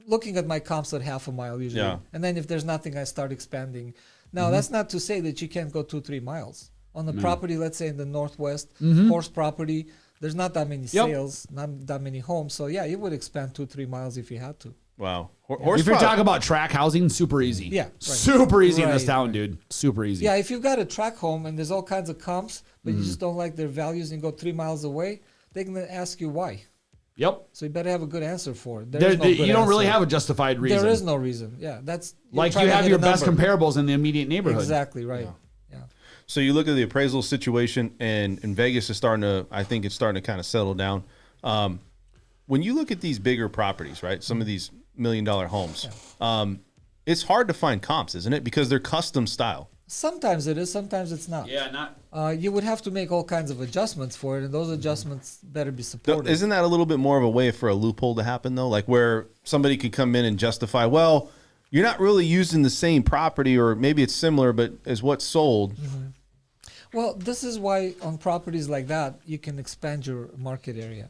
looking at my comps at half a mile usually. Yeah. And then if there's nothing, I start expanding. Now, that's not to say that you can't go 2-3 miles. On the property, let's say in the Northwest, horse property, there's not that many sales, not that many homes. So, yeah, you would expand 2-3 miles if you had to. Wow. If you're talking about track housing, super easy. Yeah, right. Super easy in this Right, town, dude. Super easy. Yeah, if you've got a track home and there's all kinds of comps, but you just don't like their values and go 3 miles away, they're going to ask you why. Yep. So you better have a good answer for it. There is no good You don't really answer. have a justified reason. There is no reason. Yeah, that's Like trying you to have hit your a best number. comparables in the immediate neighborhood. Exactly right. Yeah. So you look at the appraisal situation, and Vegas is I think it's starting to kind of settle down. When you look at these bigger properties, right, some of these $1 million homes, it's hard to find comps, isn't it? Because they're custom style. Sometimes it is, sometimes it's not. Yeah, not. You would have to make all kinds of adjustments for it, and those adjustments better be supported. Isn't that a little bit more of a way for a loophole to happen, though? Like where somebody could come in and justify, well, you're not really using the same property, or maybe it's similar, but as what's sold. Well, this is why on properties like that, you can expand your market area.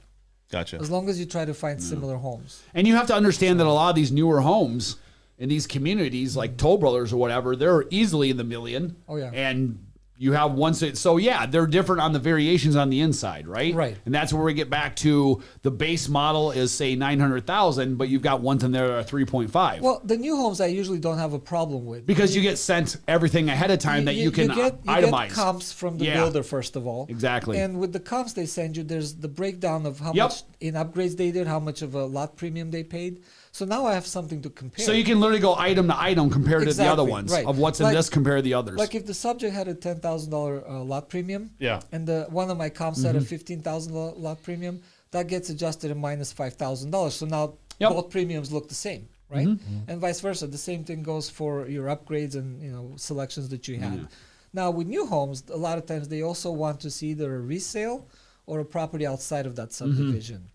Gotcha. As long as you try to find similar homes. And you have to understand that a lot of these newer homes in these communities, like Toll Brothers or whatever, they're easily in the million. Oh, yeah. And you have so yeah, they're different on the variations on the inside, right? Right. And that's where we get back to the base model is say 900,000, but you've got ones in there that are 3.5. Well, the new homes I usually don't have a problem with. Because you get sent everything ahead of time that you can itemize. You get comps from the builder, first of all. Exactly. And with the comps they send you, there's the breakdown of how much in upgrades they did, how much of a lot premium they paid. So now I have something to compare. So you can literally go item to item compared to the other ones of what's in this compared to the others. Like if the subject had a $10,000 lot premium, Yeah. and one of my comps had a $15,000 lot premium, that gets adjusted and minus $5,000. So now both premiums look the same, right? And vice versa. The same thing goes for your upgrades and selections that you had. Now with new homes, a lot of times they also want to see either a resale or a property outside of that subdivision.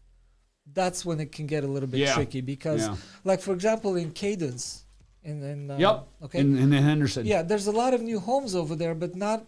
That's when it can get a little bit tricky because, like for example, in Cadence, in Henderson, there's a lot of new homes over there, but not.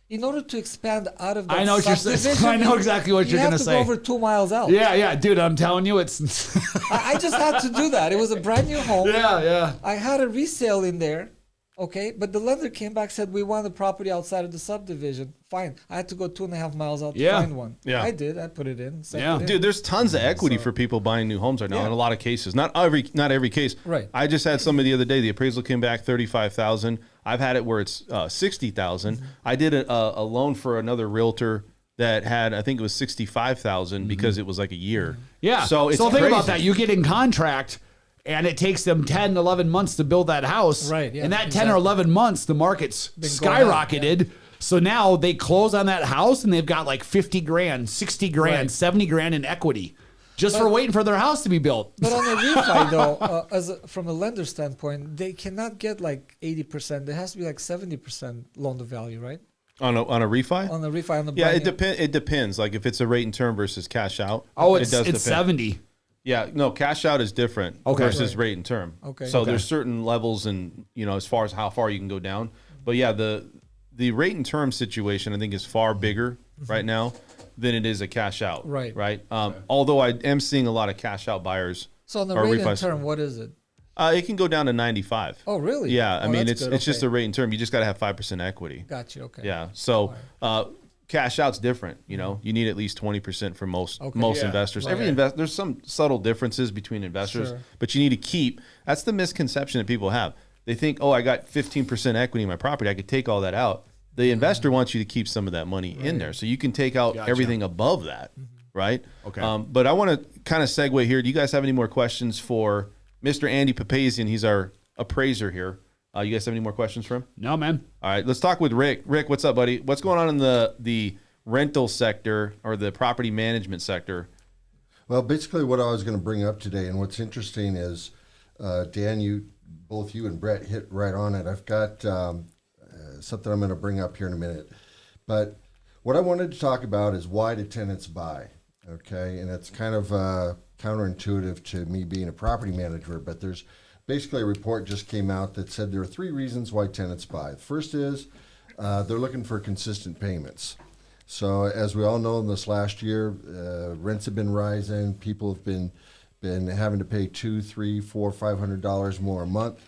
In order to expand out of that I know what you're saying. I know exactly what you're going to say. You have to go over 2 miles out. Yeah, dude, I'm telling you, it's. I just had to do that. It was a brand new home. Yeah. I had a resale in there. Okay, but the lender came back, said we want a property outside of the subdivision. Fine. I had to go 2.5 miles out to find one. Yeah. I did. I put it in. Dude, there's tons of equity for people buying new homes right now in a lot of cases. Not every case. Right. I just had somebody the other day. The appraisal came back $35,000. I've had it where it's $60,000. I did a loan for another realtor that had, I think it was $65,000 because it was like a year. Yeah. So it's think crazy. about that. You get in contract. And it takes them 10, 11 months to build that house. Right, yeah, and that 10 or 11 months, the market's Been skyrocketed. going up, So now they close on that house and they've got like 50 grand, 60 grand, Right. 70 grand in equity just for waiting for their house to be built. But on a refi, though, from a lender standpoint, they cannot get like 80%. There has to be like 70% loan to value, right? On a refi? On the refi, on the Yeah, brand new- it depends. Like if it's a rate and term versus cash out. It's it does depend. 70. Yeah, no, cash out is different versus rate and term. Okay. So there's certain levels and as far as how far you can go down. But yeah, the rate and term situation I think is far bigger right now than it is a cash out. Right. Right. Although I am seeing a lot of cash out buyers. So on the or rate refis. and term, what is it? It can go down to 95. Oh, really? Yeah, I Oh, mean that's it's good. just Okay. a rate and term. You just got to have 5% equity. Gotcha. Okay. Yeah. So cash out's different. You need at least 20% for most investors. Right. There's some subtle differences between investors, Sure. but you need to keep. That's the misconception that people have. They think, I got 15% equity in my property. I could take all that out. The investor wants you to keep some of that money in there, so you can take out everything above that, right? Okay. But I want to kind of segue here. Do you guys have any more questions for Mr. Andy Papazian? He's our appraiser here. You guys have any more questions for him? No, man. All right, let's talk with Rick. Rick, what's up, buddy? What's going on in the rental sector or the property management sector? Well, basically what I was going to bring up today, and what's interesting is, Dan, both you and Brett hit right on it. I've got something I'm going to bring up here in a minute. But what I wanted to talk about is why do tenants buy? Okay, and it's kind of counterintuitive to me being a property manager, but there's basically a report just came out that said there are 3 reasons why tenants buy. The first is they're looking for consistent payments. So as we all know, in this last year, rents have been rising. People have been having to pay $200, $300, $400, $500 more a month.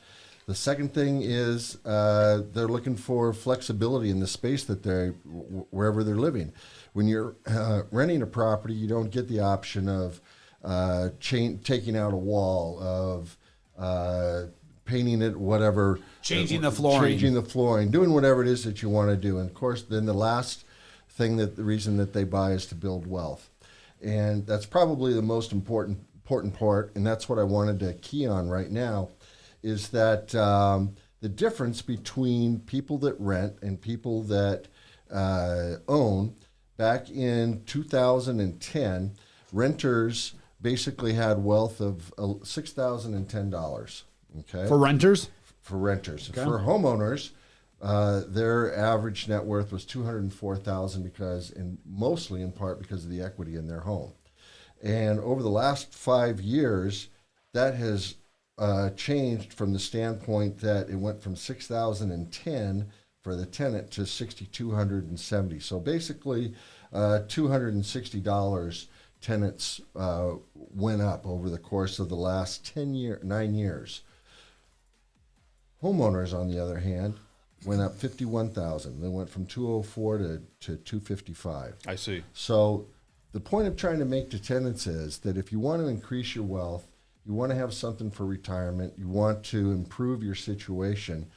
The second thing is they're looking for flexibility in the space that wherever they're living. When you're renting a property, you don't get the option of taking out a wall, of painting it, whatever. Changing the flooring. Doing whatever it is that you want to do. And of course, then the last thing the reason that they buy is to build wealth. And that's probably the most important part, and that's what I wanted to key on right now, is that the difference between people that rent and people that own, back in 2010, renters basically had wealth of $6,010. Okay. For renters? For renters. Okay. For homeowners, their average net worth was $204,000 because, mostly in part because of the equity in their home. And over the last 5 years, that has changed from the standpoint that it went from $6,010 for the tenant to $6,270. So basically, $260 tenants went up over the course of the last 9 years. Homeowners, on the other hand, went up $51,000. They went from $204 to $255. I see. So the point of trying to make to tenants is that if you want to increase your wealth, you want to have something for retirement, you want to improve your situation,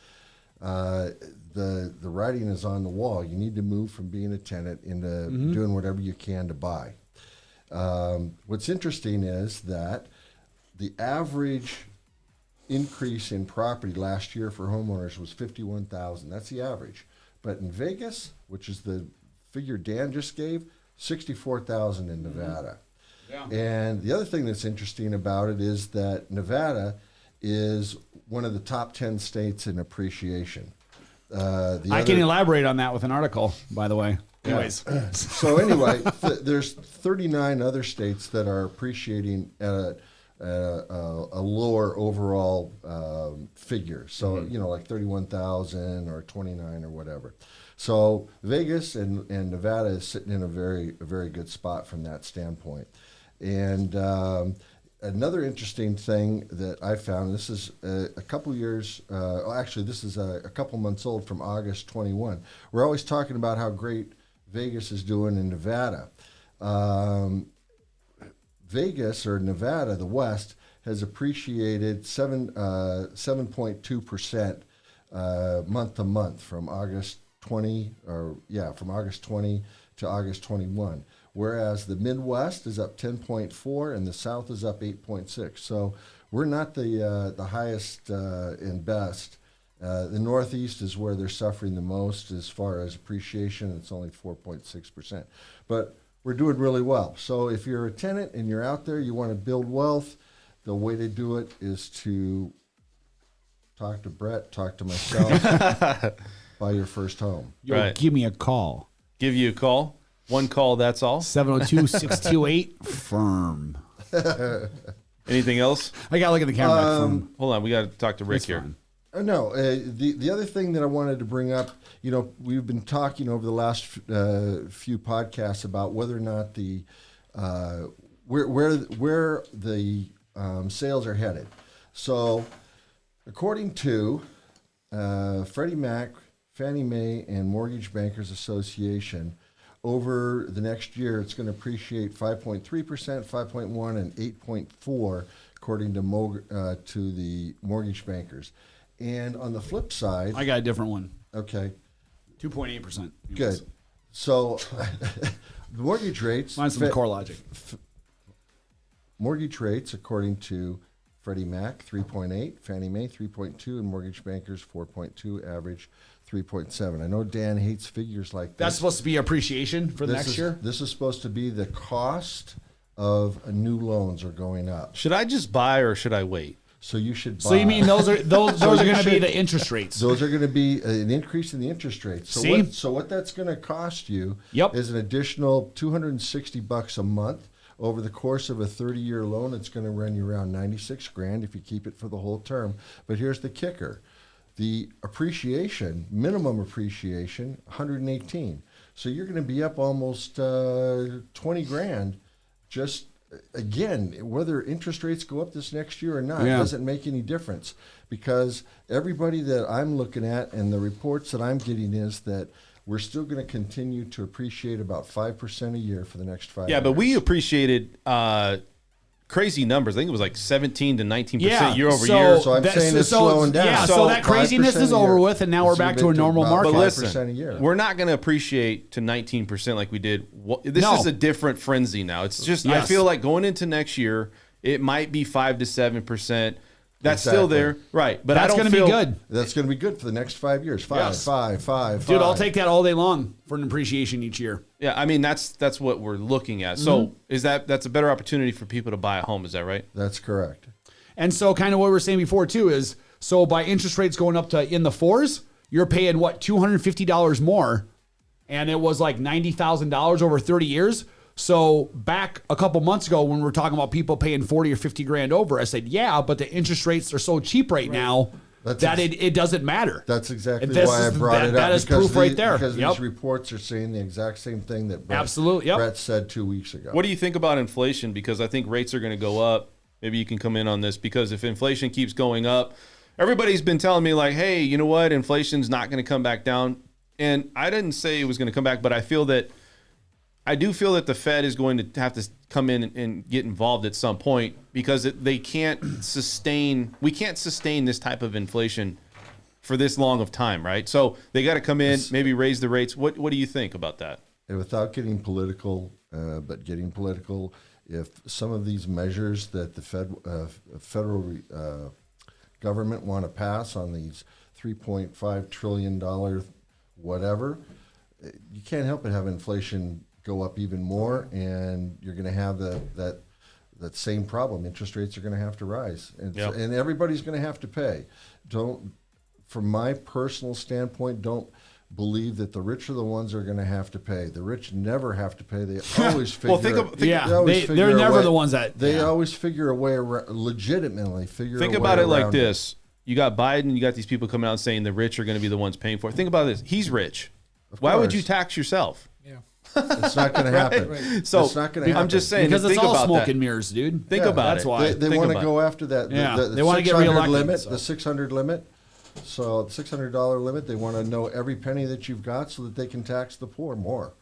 the writing is on the wall. You need to move from being a tenant into doing whatever you can to buy. What's interesting is that the average increase in property last year for homeowners was $51,000. That's the average. But in Vegas, which is the figure Dan just gave, $64,000 in Nevada. Yeah. And the other thing that's interesting about it is that Nevada is one of the top 10 states in appreciation. I can elaborate on that with an article, by the way. Anyways. So anyway, there's 39 other states that are appreciating at a lower overall figure. So, like 31,000 or 29 or whatever. So Vegas and Nevada is sitting in a very good spot from that standpoint. And another interesting thing that I found, this is a couple years, actually this is a couple months old, from August 21. We're always talking about how great Vegas is doing in Nevada. Vegas, or Nevada, the West, has appreciated 7.2% month to month from August 20 to August 21. Whereas the Midwest is up 10.4 and the South is up 8.6. So we're not the highest and best. The Northeast is where they're suffering the most as far as appreciation. It's only 4.6%. But we're doing really well. So if you're a tenant and you're out there, you want to build wealth, the way to do it is to talk to Brett, talk to myself, buy your first home. Yo, Right. give me a call. Give you a call. One call, that's all. 702-628-FIRM. Anything else? I got to look at the camera. Firm. Hold on, we got to talk to Rick That's here. fine. No, the other thing that I wanted to bring up, we've been talking over the last few podcasts about whether or not the where the sales are headed. So, according to Freddie Mac, Fannie Mae, and Mortgage Bankers Association, over the next year, it's going to appreciate 5.3%, 5.1%, and 8.4%, according to the mortgage bankers. And on the flip side, I got a different one. okay, 2.8%. good. So the mortgage rates, Mine's from the core logic. mortgage rates, according to Freddie Mac, 3.8, Fannie Mae 3.2, and mortgage bankers 4.2, average 3.7. I know Dan hates figures like That's this. supposed to be appreciation for the next year? This is supposed to be the cost of new loans are going up. Should I just buy or should I wait? So you should buy. So you mean those are are you going to be should- the interest rates? Those are going to be an increase in the interest rate. So See? what that's going to cost you Yep. is an additional $260 a month over the course of a 30-year loan. It's going to run you around $96,000 if you keep it for the whole term. But here's the kicker: the appreciation, minimum appreciation, $118,000. So you're going to be up almost $20,000 just. Again, whether interest rates go up this next year or not, Yeah. doesn't make any difference, because everybody that I'm looking at and the reports that I'm getting is that we're still going to continue to appreciate about 5% a year for the next 5 years. Yeah, but we appreciated crazy numbers. I think it was like 17 to 19% year over so year. So I'm saying it's slowing down. Yeah, so So that craziness 5% is a over year. with, and now we're It's back to gonna a be normal about But market. 5% a listen, year. we're not going to appreciate to 19% like we did. This No. is a different frenzy now. It's just, I Yes. feel like going into next year, it might be 5 to 7%. That's still Exactly. there. Right. But That's I don't going to feel be good. That's going to be good for the next 5 years. Yes. Five. Dude, I'll take that all day long for an appreciation each year. Yeah, I mean, that's what we're looking at. So that's a better opportunity for people to buy a home. Is that right? That's correct. And so kind of what we were saying before too is, so by interest rates going up to in the 4s, you're paying what, $250 more, and it was like $90,000 over 30 years. So back a couple months ago when we were talking about people paying 40 or 50 grand over, I said, yeah, but the interest rates are so cheap right now that it doesn't matter. That's exactly This why I is- brought it up. that is because proof right there. Because Yep. these reports are saying the exact same thing that Brett, Absolutely, yep. Brett said 2 weeks ago. What do you think about inflation? Because I think rates are going to go up. Maybe you can come in on this, because if inflation keeps going up, everybody's been telling me like, hey, you know what? Inflation's not going to come back down. And I didn't say it was going to come back, but I do feel that the Fed is going to have to come in and get involved at some point, because we can't sustain this type of inflation for this long of time, right? So they got to come in, maybe raise the rates. What do you think about that? And without getting political, if some of these measures that the federal government want to pass on these $3.5 trillion whatever, you can't help but have inflation go up even more, and you're going to have that same problem. Interest rates are going to have to rise, and everybody's going to have to pay. From my personal standpoint, don't believe that the rich are the ones that are going to have to pay. The rich never have to pay. They always figure. They're never the ones that they always figure a way around, legitimately figure. Think about it like this: you got Biden, you got these people coming out saying the rich are going to be the ones paying for it. Think about this: he's rich. Why would you tax yourself? It's not going to happen. Right. So it's not going to happen. I'm just saying, because it's think all about smoke that. and mirrors, dude. Think about that's it. why They want to go after that. They want to get reelected. Limit, so. The 600 limit. So the $600 limit, they want to know every penny that you've got so that they can tax the poor more.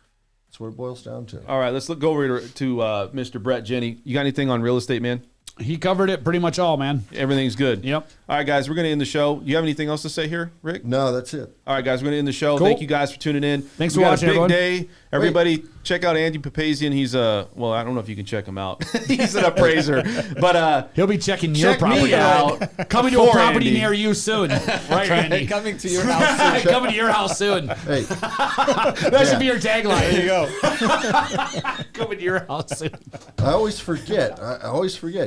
That's what it boils down to. All right, let's go over to Mr. Brett Jenny. You got anything on real estate, man? He covered it pretty much all, man. Everything's good. Yep. All right, guys, we're going to end the show. You have anything else to say here, Rick? No, that's it. All right, guys, we're going to end the show. Cool. Thank you guys for tuning in. Thanks We for got watching, a big everyone. day. Everybody, check out Andy Papazian. He's well, I don't know if you can check him out. He's an appraiser, but He'll be checking your check me property out. Coming to a for property Andy. near you soon. Right, Andy? Coming to your house. Coming to your house soon. Hey, That should be your tagline. There you go. Coming to your house soon. I always forget.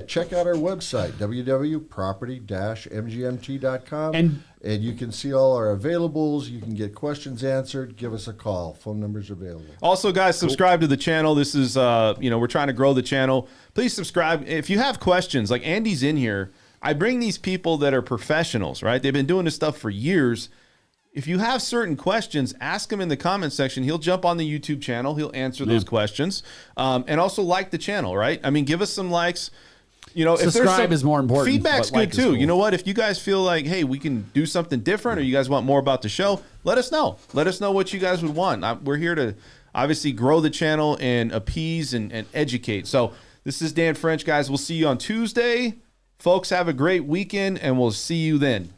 Check out our website, www.property-mgmt.com. And you can see all our availables. You can get questions answered. Give us a call. Phone number's available. Also, guys, subscribe to the channel. This is, we're trying to grow the channel. Please subscribe. If you have questions, like Andy's in here, I bring these people that are professionals, right? They've been doing this stuff for years. If you have certain questions, ask him in the comment section. He'll jump on the YouTube channel. He'll answer those questions. And also like the channel, right? I mean, give us some likes. You know, if there's Subscribe is more important, Feedback's but like good is too. cool. You know what? If you guys feel like, hey, we can do something different, or you guys want more about the show, let us know. Let us know what you guys would want. We're here to obviously grow the channel and appease and educate. So this is Dan French, guys. We'll see you on Tuesday. Folks, have a great weekend, and we'll see you then.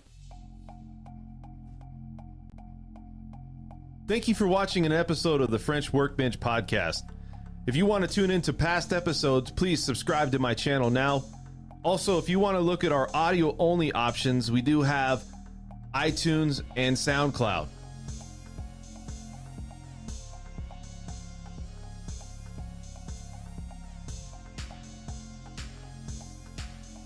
Thank you for watching an episode of the French Workbench Podcast. If you want to tune into past episodes, please subscribe to my channel now. Also, if you want to look at our audio-only options, we do have iTunes and SoundCloud.